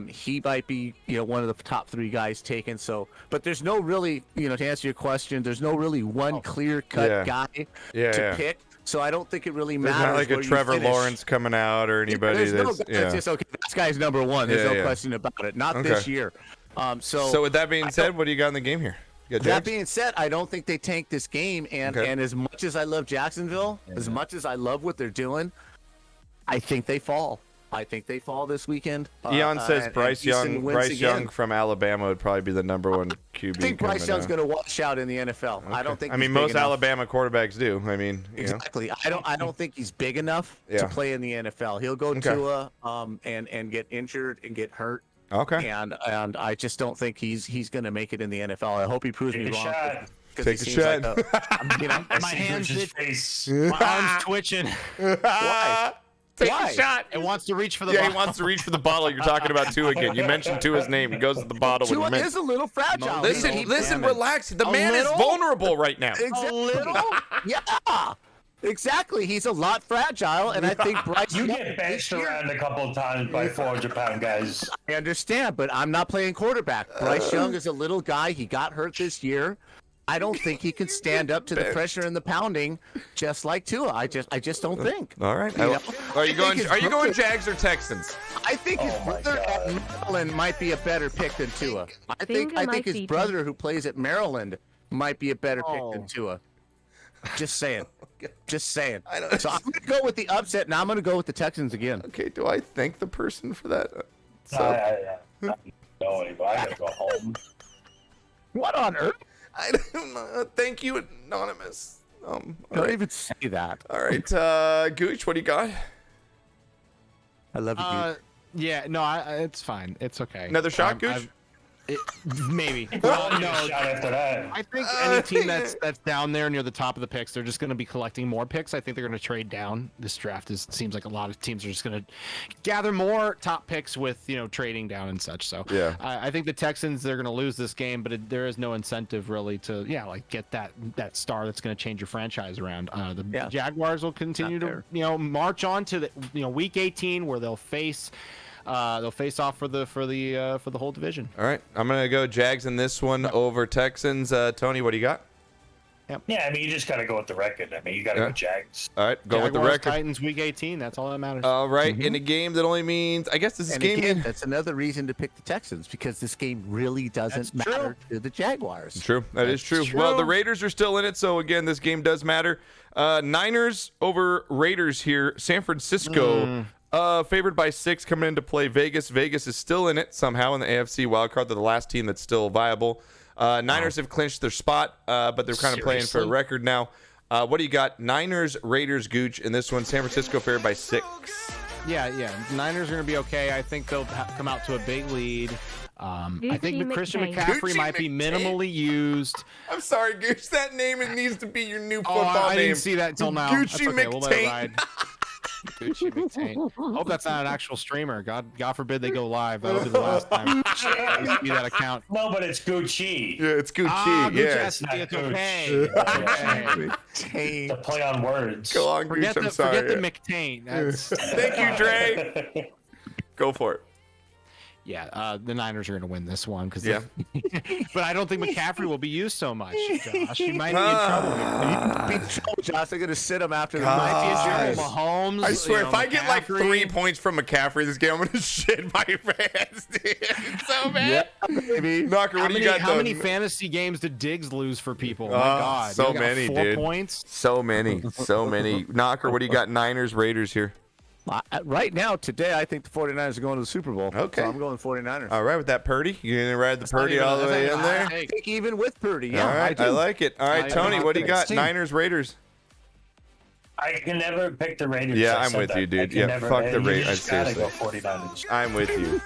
He might be, one of the top 3 guys taken. So, but there's no really, to answer your question, there's no really one clear-cut guy to pick. So I don't think it really matters. There's not like a where Trevor you finish. Lawrence coming out or anybody It's just okay. This guy's number one. There's no question about it. Not this year. So with that being said, what do you got in the game here? That being said, I don't think they tank this game. And as much as I love Jacksonville, as much as I love what they're doing, I think they fall. I think they fall this weekend. Eon says Bryce Young from Alabama would probably be the number one QB. I think Bryce Young's going to wash out in the NFL. Okay. I don't think. I mean, most Alabama quarterbacks do. I mean, exactly. I don't think he's big enough to play in the NFL. He'll go to and get injured and get hurt. Okay. And I just don't think he's going to make it in the NFL. I hope he proves me wrong. Take a shot. My hands, my arms twitching. Why? Take a shot. It wants to reach for the bottle. he wants to reach for the bottle. You're talking about Tua again. You mentioned Tua's name. He goes to the bottle. Tua is a little fragile. Listen, relax. The man is vulnerable right now. Exactly. A little? Yeah. Exactly. He's a lot fragile, and I think Bryce. You get benched around a couple of times by 400-pound guys. I understand, but I'm not playing quarterback. Bryce Young is a little guy. He got hurt this year. I don't think he can stand up to the pressure and the pounding, just like Tua. I just don't think. All right. Are you going Jags or Texans? I think his brother at Maryland might be a better pick than Tua. I think his brother who plays at Maryland might be a better pick than Tua. Just saying. Just saying. So I'm going to go with the upset, and I'm going to go with the Texans again. Okay. Do I thank the person for that? No, I got to go home. What on earth? I don't know. Thank you, Anonymous. Don't even say that. All right, Gooch, what do you got? I love you, Gooch. Yeah, no, it's fine. It's okay. Another shot, Gooch? Maybe. Well, no. Shot after that. I think any team that's down there near the top of the picks, they're just going to be collecting more picks. I think they're going to trade down. This draft seems like a lot of teams are just going to gather more top picks with trading down and such. So yeah, I think the Texans, they're going to lose this game, but there is no incentive really to get that star that's going to change your franchise around. The Jaguars will continue to march on to the week 18 where they'll face off for the whole division. All right, I'm gonna go Jags in this one over Texans. Tony, what do you got? Yeah, I mean, you just gotta go with the record. I mean, you gotta go Jags. All right, go with the record. Titans week 18. That's all that matters. All right, in a game that only means, I guess this is game. Again, that's another reason to pick the Texans because this game really doesn't matter to the Jaguars. True, that's true. Well, the Raiders are still in it, so again, this game does matter. Niners over Raiders here. San Francisco. Favored by 6 coming into play. Vegas is still in it somehow in the AFC wildcard. They're the last team that's still viable. Niners have clinched their spot, but they're kind of playing for a record now. What do you got? Niners, Raiders, Gooch in this one. San Francisco favored by 6. Yeah. Niners are going to be okay. I think they'll come out to a big lead. I think that Christian McCaffrey might be minimally used. I'm sorry, Gooch. That name it needs to be your new football name. I didn't see that until now. Gucci okay. We'll let it McTaint. ride. Gucci McTaint. Hope that's not an actual streamer. God forbid they go live. That'll be the last time I see that account. No, but it's Gucci. Yeah, it's Gucci. Gucci, Yeah. it's okay. It's a play on words. Go on, Gooch. I'm sorry. Forget the McTaint. Thank you, Dre. Go for it. Yeah, the Niners are going to win this one because. Yeah. But I don't think McCaffrey will be used so much. Josh, you might be in trouble. Josh, they're going to sit him after the God. match. Mahomes. I swear, if I get like McCaffrey. 3 points from McCaffrey this game, I'm gonna shit my pants, dude. So bad. Yeah, baby. Knocker, what do you got? How many fantasy games did Diggs lose for people? My God, so You got many, 4 dude. points. So many. Knocker, what do you got? Niners, Raiders here. Right now, today, I think the 49ers are going to the Super Bowl. Okay. So I'm going 49ers. All right, with that Purdy, you gonna ride the Purdy all the way in there? I think even with Purdy, yeah. All right, I like it. All right, I Tony, what do you got? team. Niners, Raiders. I can never pick the Raiders. Yeah, I I'm said with that. you, dude. I can Yeah, never- fuck the you Raiders. just gotta go Seriously. 49ers. I'm with you.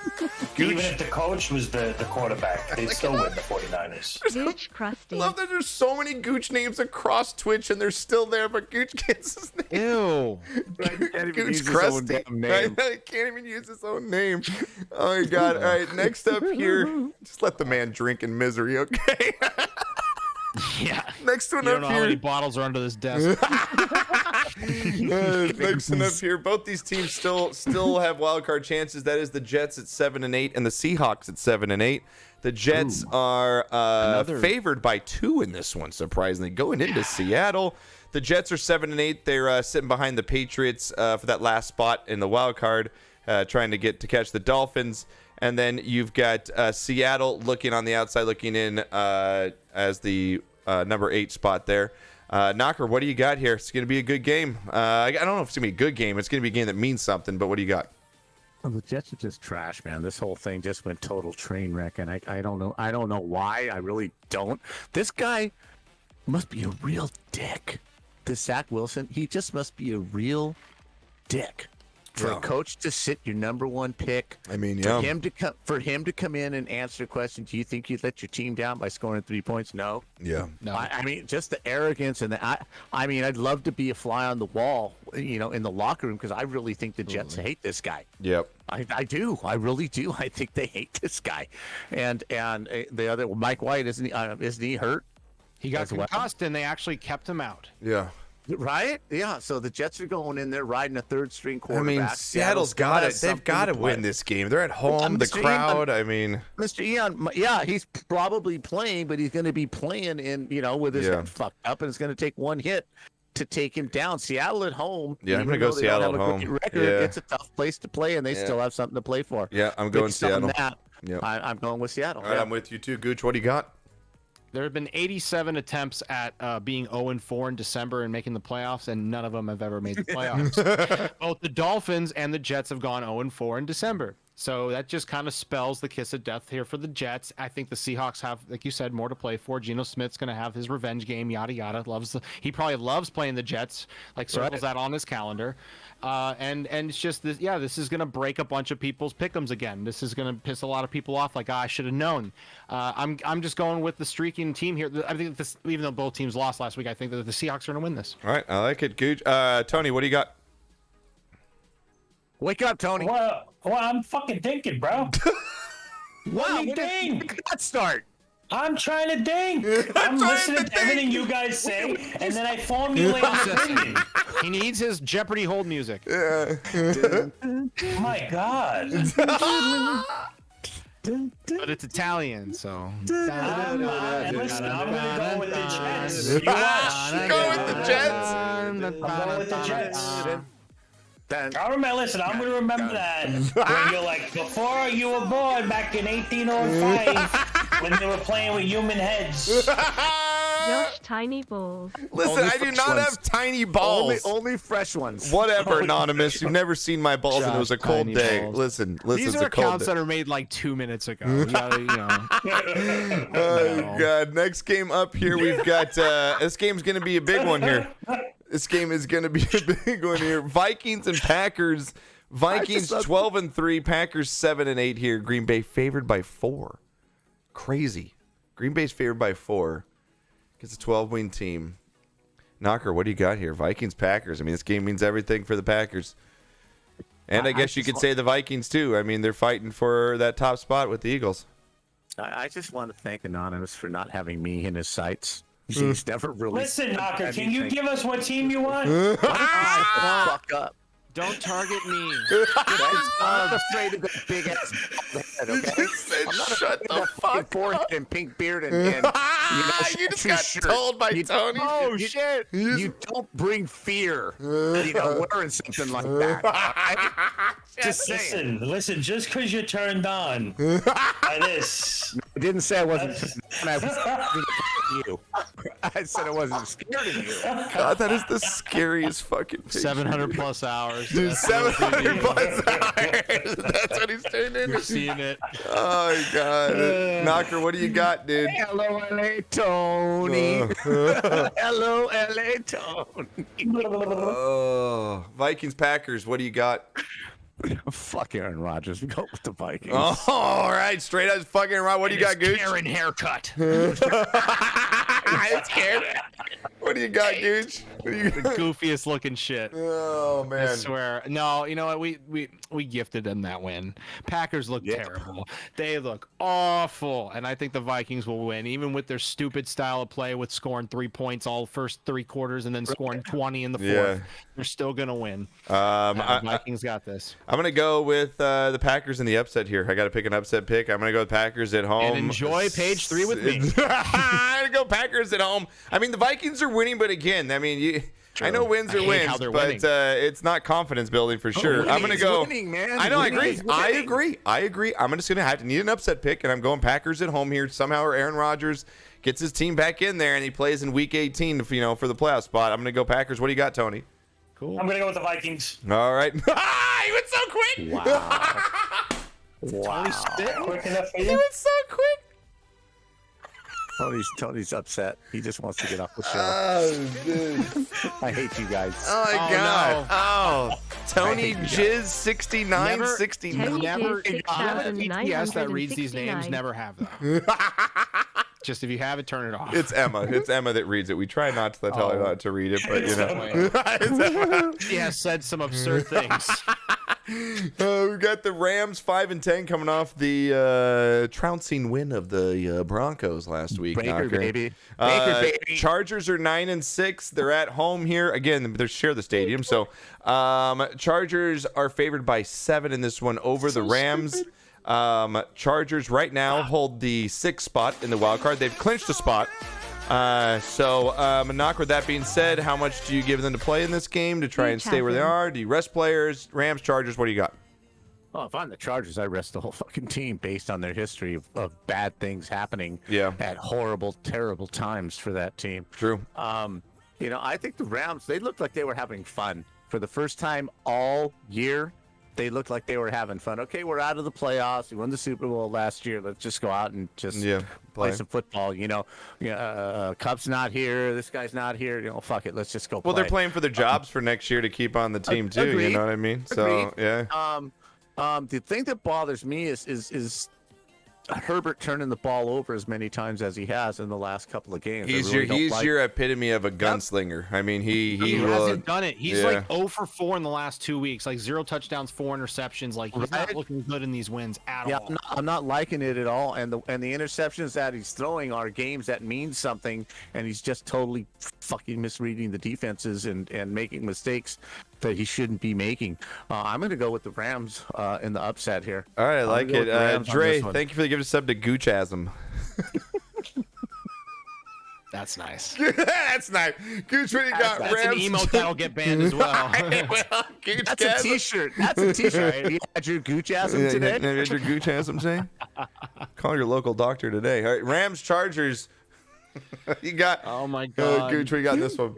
Even Gooch. if the coach was the quarterback, they'd still win the 49ers. Gooch I crusty. love that there's so many Gooch names across Twitch and they're still there, but Gooch gets his name. Ew. Gooch Crusty. I can't even use his own name. Oh my God. All right, next up here, just let the man drink in misery, okay? Yeah. Next one You don't up know how many here. bottles are under this desk. Next one up here. Both these teams still have wild card chances. That is the Jets at 7-8 and the Seahawks at 7-8. The Jets are favored by 2 in this one, surprisingly, going into Seattle. The Jets are 7-8. They're sitting behind the Patriots for that last spot in the wild card, trying to catch the Dolphins. And then you've got Seattle looking on the outside, looking in as the number 8 spot there. Knocker, what do you got here? It's going to be a good game. I don't know if it's going to be a good game. It's going to be a game that means something, but what do you got? Well, the Jets are just trash, man. This whole thing just went total train wreck, and I don't know. I don't know why. I really don't. This guy must be a real dick. This Zach Wilson, he just must be a real dick. For a coach to sit your number 1 pick, I mean, for him to come in and answer the question, do you think you'd let your team down by scoring 3 points? No. Yeah. No. I mean, just the arrogance and I mean, I'd love to be a fly on the wall, in the locker room because I really think the Jets hate this guy. Yep. I do. I really do. I think they hate this guy. And the other Mike White isn't he hurt? He got As well. concussed, and they actually kept him out. Yeah. Right? Yeah. So the Jets are going in there riding a 3rd-string quarterback. I mean, Seattle's got it. They've got to win this game. They're at home. The Mr. crowd. Ian, I mean, Mr. Eon, yeah, he's probably playing, but he's going to be playing with his head fucked up, and it's going to take one hit to take him down. Seattle at home. Yeah, I'm even gonna go though they don't Seattle have at a home. great record, Yeah. It's a tough place to play, and they still have something to play for. yeah, I'm going Based on Seattle. that, Yep. I'm going with Seattle. All right, Yeah. I'm with you too, Gooch. What do you got? There have been 87 attempts at being 0-4 in December and making the playoffs, and none of them have ever made the playoffs. Both the Dolphins and the Jets have gone 0-4 in December. So that just kind of spells the kiss of death here for the Jets. I think the Seahawks have, like you said, more to play for. Geno Smith's going to have his revenge game, yada, yada. He probably loves playing the Jets, circles that on his calendar. And it's just, this is going to break a bunch of people's pick'ems again. This is going to piss a lot of people off, like, I should have known. I'm just going with the streaking team here. I think this, even though both teams lost last week, I think that the Seahawks are going to win this. All right, I like it, Gooch. Tony, what do you got? Wake up, Tony. Well, I'm fucking thinking, bro. Wow, me think. Look at that start. I'm trying to think. I'm listening to everything you guys say, and then I formulate an opinion. He needs his Jeopardy hold music. My God. But it's Italian, so. And listen, I'm going to go with the Jets. You watch. Go with the Jets. I'm going with the Jets. I remember, listen, I'm going to remember that when you're like, before you were born back in 1805 when they were playing with human heads. Josh tiny balls. Listen, Only I do fresh not ones. have tiny balls. Only fresh ones. Whatever, anonymous. You've never seen my balls, and it was a Josh, cold tiny day. balls. Listen, These it's are a cold accounts day. that are made like 2 minutes ago. You gotta, Oh God! Next game up here, we've got. This game's gonna be a big one here. This game is gonna be a big one here. Vikings and Packers. Vikings 12-3, Packers 7-8 here. Green Bay favored by 4. Crazy. Green Bay's favored by 4. It's a 12-win team. Knocker, what do you got here? Vikings, Packers. I mean, this game means everything for the Packers. And I guess you could say the Vikings, too. I mean, they're fighting for that top spot with the Eagles. I just want to thank Anonymous for not having me in his sights. He's never really. Listen, Knocker, can you give us what team you want? Fuck up. don't target me. I'm not afraid of the big ass head, okay? just said, I'm not shut afraid the of that fucking fuck forehead up. and pink beard and you You just got told by Tony. Oh shit! You don't bring fear, wearing something like that. Right? Just saying. Listen. Just because you're turned on by this, I didn't say I wasn't. I was you. I said I wasn't scared of you. God, that is the scariest fucking thing. 700 plus hours. Dude, That's 700 plus hours. That's what he's turned You're into. seeing it. Oh, my God. Knocker, what do you got, dude? Hello, LA Tony. Hello, LA Tony. Oh, Vikings, Packers, what do you got? Fuck Aaron Rodgers. We go with the Vikings. Oh, all right, straight out fucking right. What do you got, Gooch? Karen haircut. I'm scared. What do you got, Gooch? What do you The got? goofiest looking shit. Oh, I man. swear. No, you know what? We gifted them that win. Packers look Yeah. terrible. They look awful, and I think the Vikings will win, even with their stupid style of play, with scoring 3 points all first 3 quarters and then scoring 20 in the fourth. Yeah. They're still gonna win. I'm Vikings got this. going to go with the Packers in the upset here. I got to pick an upset pick. I'm going to go with Packers at home. And enjoy page 3 with me. I'm going to go Packers at home. I mean, the Vikings are winning, but again, I mean, I know wins I are hate wins, how they're but winning. it's not confidence building for sure. I'm going to Winning's go. winning, man. I know, I Winning agree. is winning. I agree. I'm just going to have to need an upset pick, and I'm going Packers at home here. Somehow Aaron Rodgers gets his team back in there, and he plays in Week 18, for the playoff spot. I'm going to go Packers. What do you got, Tony? Cool. I'm gonna go with the Vikings. All right. He went so quick. Wow. Wow. Quick enough for He you? went so quick. Tony's upset. He just wants to get off the show. Oh, dude. I hate you guys. Oh, my Oh, God. no. Oh. Tony I hate you Jizz 6969. Tony Never. Jizz GPS that reads these names 6,969. never have them. Just if you have it, turn it off. It's Emma. It's Emma that reads it. We try not to tell her not to read it, but It's It's Emma. She has said some absurd things. We've got the Rams 5-10 coming off the trouncing win of the Broncos last week. Baker, Knocker. baby. Baker, baby. Chargers are 9-6. They're at home here again. They share the stadium, so Chargers are favored by 7 in this one over the Rams. Chargers right now hold the 6th spot in the wild card. They've clinched a spot. Knock, with that being said, how much do you give them to play in this game to try and stay where they are? Do you rest players? Rams, Chargers, what do you got? Oh, if I'm the Chargers, I rest the whole fucking team based on their history of bad things happening at horrible, terrible times for that team. True. I think the Rams, they looked like they were having fun. For the first time all year, they looked like they were having fun. Okay, we're out of the playoffs. We won the Super Bowl last year. Let's just go out and just play some football. Cub's not here. This guy's not here. Fuck it. Let's just go play. Well, they're playing for their jobs for next year to keep on the team, too. Agreed. You know what I mean? So, Agreed. yeah. The thing that bothers me is Herbert turning the ball over as many times as he has in the last couple of games. He's your epitome of a gunslinger. I mean, he hasn't done it. He's yeah. like 0 for 4 in the last 2 weeks, like 0 touchdowns, 4 interceptions. Like he's not Right. looking good in these wins at Yeah, all. I'm not liking it at all. And the interceptions that he's throwing are games that mean something, and he's just totally fucking misreading the defenses and making mistakes that he shouldn't be making. I'm going to go with the Rams in the upset here. All right, I like gonna go with the it. Rams on Dre, this one. thank you for giving us sub to Goochasm. That's nice. That's nice. Gooch, what do you got? That's an Rams? emote that'll get banned as well. Gooch That's a T-shirt. That's a T-shirt. You had your Goochasm today. Have you had your Goochasm today? Call your local doctor today. All right, Rams, Chargers. You got. Oh my God. Gooch, what you got in this one?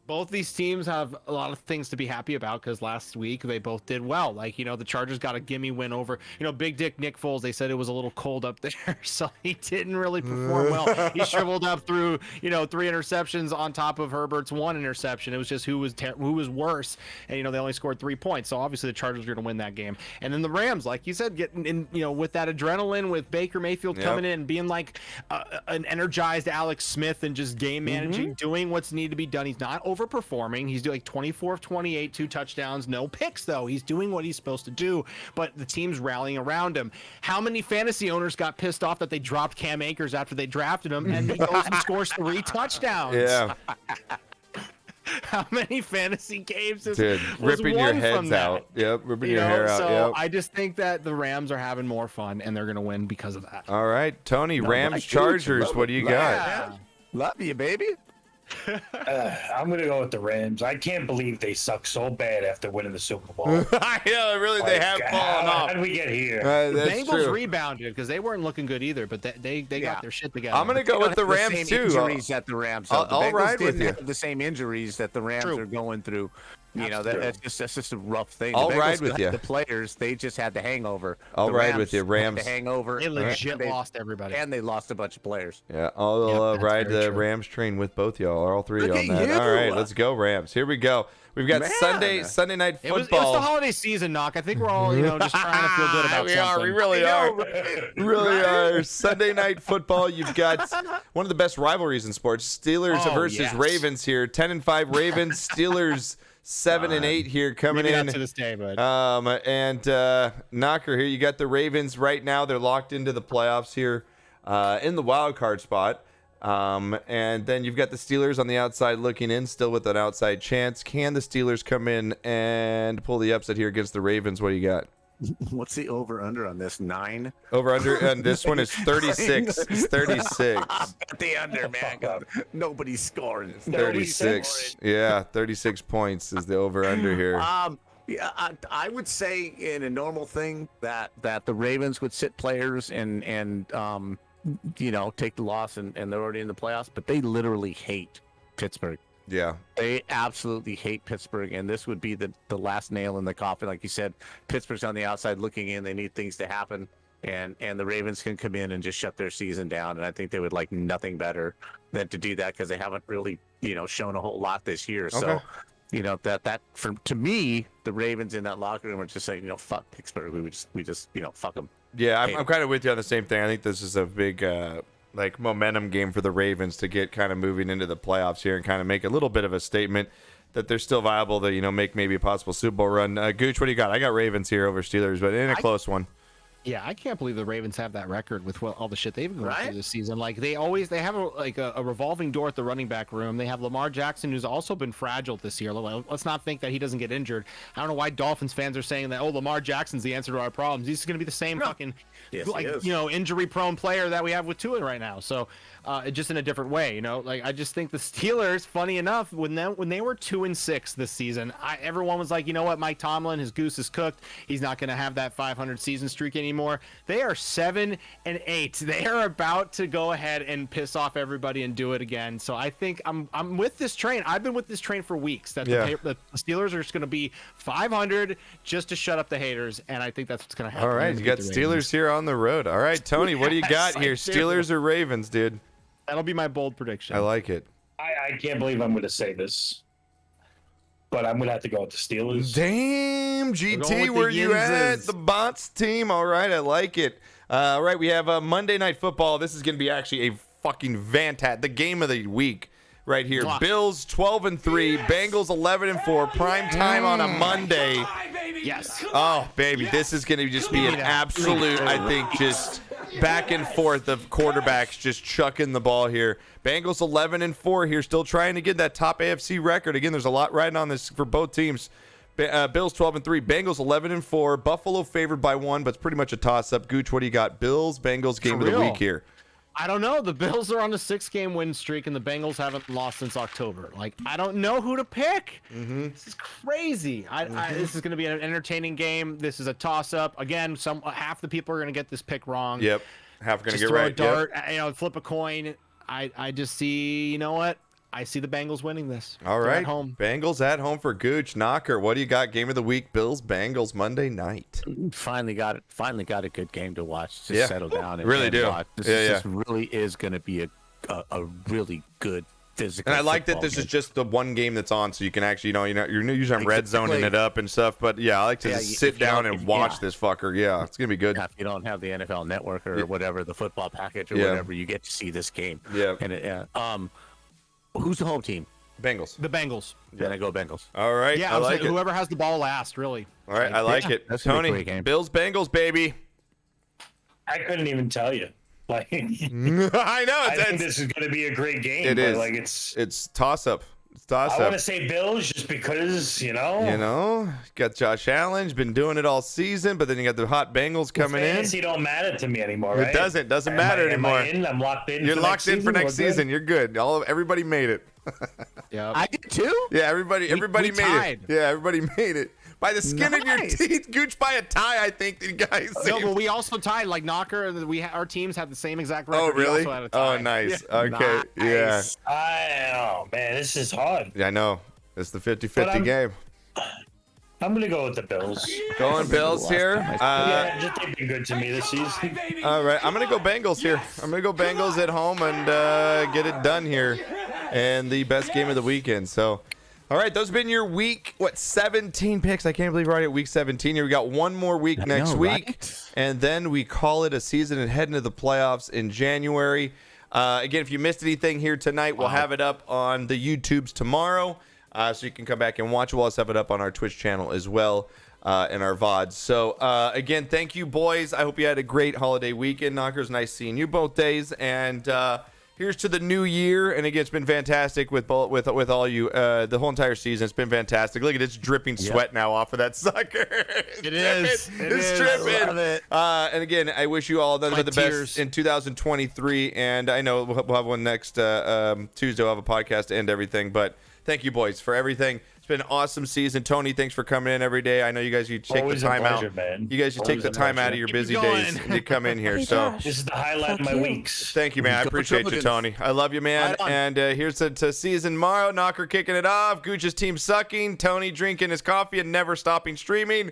Both these teams have a lot of things to be happy about because last week they both did well. Like, the Chargers got a gimme win over, Big Dick Nick Foles. They said it was a little cold up there, so he didn't really perform well. He shriveled up through, 3 interceptions on top of Herbert's 1 interception. It was just who was worse, and they only scored 3 points. So obviously the Chargers are going to win that game. And then the Rams, like you said, getting in, with that adrenaline, with Baker Mayfield coming in and being like an energized Alex Smith and just game managing, doing what's needed to be done. He's not overperforming. He's doing 24 of 28, 2 touchdowns, no picks though. He's doing what he's supposed to do, but the team's rallying around him. How many fantasy owners got pissed off that they dropped Cam Akers after they drafted him and he goes and scores 3 touchdowns? Yeah. How many fantasy games is ripping your heads out? Yep, ripping your hair out. So yep. I just think that the Rams are having more fun and they're going to win because of that. All right, Tony, Rams, Chargers. What do you got? Yeah. Love you, baby. I'm gonna go with the Rams. I can't believe they suck so bad after winning the Super Bowl. Yeah, really, they have fallen off. How did we get here? The That's Bengals true. rebounded because they weren't looking good either, but they got their shit together. I'm gonna go with the Rams too. Injuries that the Rams. I'll The Bengals ride with didn't you. have the same injuries that the Rams are going through. That's just a rough thing. I'll The Bengals ride with had you. The players, they just had the hangover. I'll The ride Rams with you. had Rams. the hangover. They legit lost everybody. And they lost a bunch of players. Yeah, I'll Yep, ride that's the very true. Rams train with both y'all, or all three of Look you on at that. you. All right, let's go Rams. Here we go. We've got Man. Sunday night It was football. the holiday season, Knock. I think we're all, just trying to feel good about we something. are. We really are. We really are. Sunday night football. You've got one of the best rivalries in sports: Steelers versus yes. Ravens here. 10-5 Ravens. Steelers 7-8 here coming Maybe in. not to this day, but Knocker here. You got the Ravens right now. They're locked into the playoffs here, in the wild card spot. And then you've got the Steelers on the outside looking in, still with an outside chance. Can the Steelers come in and pull the upset here against the Ravens? What do you got? What's the over/under on this? 9. Over under, and this one is 36. It's 36. The under, man. God, nobody's scoring. 36. Yeah, 36 points is the over under here. Yeah, I would say in a normal thing that the Ravens would sit players and take the loss and they're already in the playoffs, but they literally hate Pittsburgh. Yeah. They absolutely hate Pittsburgh, and this would be the last nail in the coffin. Like you said, Pittsburgh's on the outside looking in. They need things to happen, and the Ravens can come in and just shut their season down, and I think they would like nothing better than to do that because they haven't really, shown a whole lot this year. Okay. So, to me, the Ravens in that locker room are just saying, fuck Pittsburgh. We just fuck them. Yeah, I'm kind of with you on the same thing. I think this is a big momentum game for the Ravens to get kind of moving into the playoffs here and kind of make a little bit of a statement that they're still viable to, make maybe a possible Super Bowl run. Gooch, what do you got? I got Ravens here over Steelers, but in a close one. Yeah, I can't believe the Ravens have that record with all the shit they've been going through this season. Like they have a revolving door at the running back room. They have Lamar Jackson, who's also been fragile this year. Let's not think that he doesn't get injured. I don't know why Dolphins fans are saying that. Oh, Lamar Jackson's the answer to our problems. He's going to be the same fucking injury-prone player that we have with Tua right now. So just in a different way, I just think the Steelers, funny enough, when they were 2-6 this season, everyone was like, you know what, Mike Tomlin, his goose is cooked. He's not going to have that 500 season streak anymore. They are 7-8. They are about to go ahead and piss off everybody and do it again. So I think I'm with this train. I've been with this train for weeks. That the Steelers are just going to be 500 just to shut up the haters, and I think that's what's going to happen. All right, you got Steelers here on the road. All right, Tony, what do you got here? Steelers or Ravens, dude? That'll be my bold prediction. I like it. I can't believe I'm going to say this, but I'm going to have to go with the Steelers. Damn, GT, where you at? The Bots team. All right, I like it. All right, we have Monday Night Football. This is going to be actually a fucking the game of the week right here. Bills 12-3, Bengals 11-4, prime time on a Monday. Yes. Oh, baby, this is going to just be an absolute, I think, just back and forth of quarterbacks just chucking the ball here. Bengals 11-4 here, still trying to get that top AFC record. Again, there's a lot riding on this for both teams. Bills 12-3, Bengals 11-4. Buffalo favored by 1, but it's pretty much a toss-up. Gooch, what do you got? Bills, Bengals game of the week here. I don't know. The Bills are on a 6-game win streak, and the Bengals haven't lost since October. I don't know who to pick. This is crazy. This is going to be an entertaining game. This is a toss-up. Again, half the people are going to get this pick wrong. Yep. Half going to Just get throw right. a dart, flip a coin. I just see, you know what? I see the Bengals winning this. All They're right. at home. Bengals at home for Gooch. Knocker, what do you got? Game of the week, Bills, Bengals, Monday night. Finally got a good game to watch. Just settle down and really do. watch. This really is going to be a really good physical. And I like that this is just the one game that's on, so you can actually, you're usually on red zoning it up and stuff. But yeah, I like to just sit down and watch this fucker. Yeah, it's gonna be good. If you don't have the NFL Network or whatever, the football package or whatever, you get to see this game. Yeah. And who's the home team? Bengals. The Bengals. Then I go Bengals. All right. Yeah, I like it. Whoever has the ball last, really. All right, I like it. That's gonna be a Tony, great game. Bills, Bengals, baby. I couldn't even tell you. Like, I know. I think this is going to be a great game. It is. Like it's toss up. It's toss I want up. to say Bills just because, Got Josh Allen. He's been doing it all season, but then you got the hot Bengals coming in. Fantasy don't matter to me anymore, right? It doesn't matter anymore. I'm locked in. You're locked in for next We're good? season. You're good. Everybody made it. Yeah. I did too. Yeah, everybody we made tied. it. Yeah, everybody made it. By the skin of your teeth, Gooch by a tie, I think the guys. No, but we also tied. Like Knocker, our teams had the same exact record. Oh, We really? also had a tie. Oh, nice. Yeah. Okay. Yeah. Oh, man, this is hard. Yeah, I know. It's the 50-50 I'm- game. I'm going to go with the Bills. Going Bills here. Yeah, just they've been good to me this season. All right, I'm going to go Bengals here. I'm going to go Bengals at home and get it done here. And the best game of the weekend. So, all right, those have been your week, 17 picks. I can't believe we're already at week 17 here. We got one more week next week. Right? And then we call it a season and head into the playoffs in January. Again, if you missed anything here tonight, we'll have it up on the YouTubes tomorrow. So you can come back and watch. We'll also have it up on our Twitch channel as well and our VODs. So, again, thank you, boys. I hope you had a great holiday weekend. Knockers, nice seeing you both days. And here's to the new year. And again, it's been fantastic with all you the whole entire season. It's been fantastic. Look at it, it's dripping sweat now off of that sucker. It's dripping. I love it. And again, I wish you all nothing but the best in 2023. And I know we'll have one next Tuesday. We'll have a podcast to end everything. But thank you, boys, for everything. It's been an awesome season. Tony, thanks for coming in every day. I know you guys, you take Always the time a pleasure, out. man. You guys, you take Always the a time out pleasure. of your Keep busy going. days and you come in here. So This is the highlight of my weeks. thank you, man. I Go appreciate you, Trojans. Tony. I love you, man. Right on. And here's to season tomorrow. Knocker kicking it off. Gooch's team sucking. Tony drinking his coffee and never stopping streaming.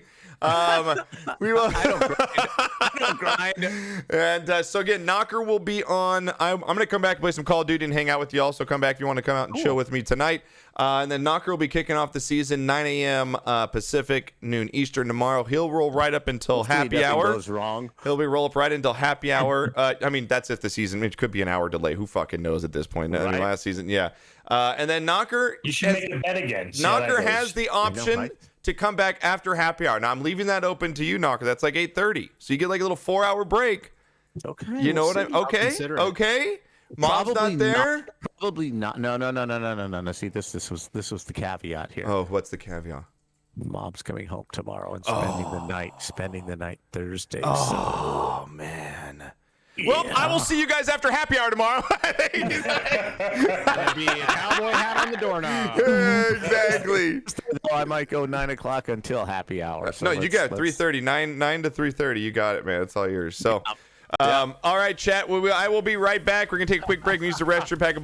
We will. I don't grind. And so again, Knocker will be on. I'm going to come back and play some Call of Duty and hang out with you. Also, come back if you want to come out and chill with me tonight. And then Knocker will be kicking off the season 9 a.m. Pacific, noon Eastern tomorrow. He'll roll right up until happy Nothing hour. goes wrong. He'll be roll up right until happy hour. I mean, that's if the season. It could be an hour delay. Who fucking knows at this point? I mean, Right. last season, yeah. And then Knocker. You should make a bet again. See how that Knocker goes. has the option right? to come back after happy hour. Now I'm leaving that open to you, Knocker. That's like 8:30, so you get like a little 4-hour break. Okay. You know what I'm? I'll Okay, consider it. okay. Mom's not there. Probably not. No. See, this was the caveat here. Oh, what's the caveat? Mom's coming home tomorrow and spending the night Thursday. Oh man. Well, I will see you guys after happy hour tomorrow. That'd be a cowboy hat on the doorknob. Exactly. So I might go 9 o'clock until happy hour. So No, you got let's- 3:30, 9 to 3:30. You got it, man. It's all yours. So, all right, chat. I will be right back. We're gonna take a quick break and use the restroom, pack a bowl.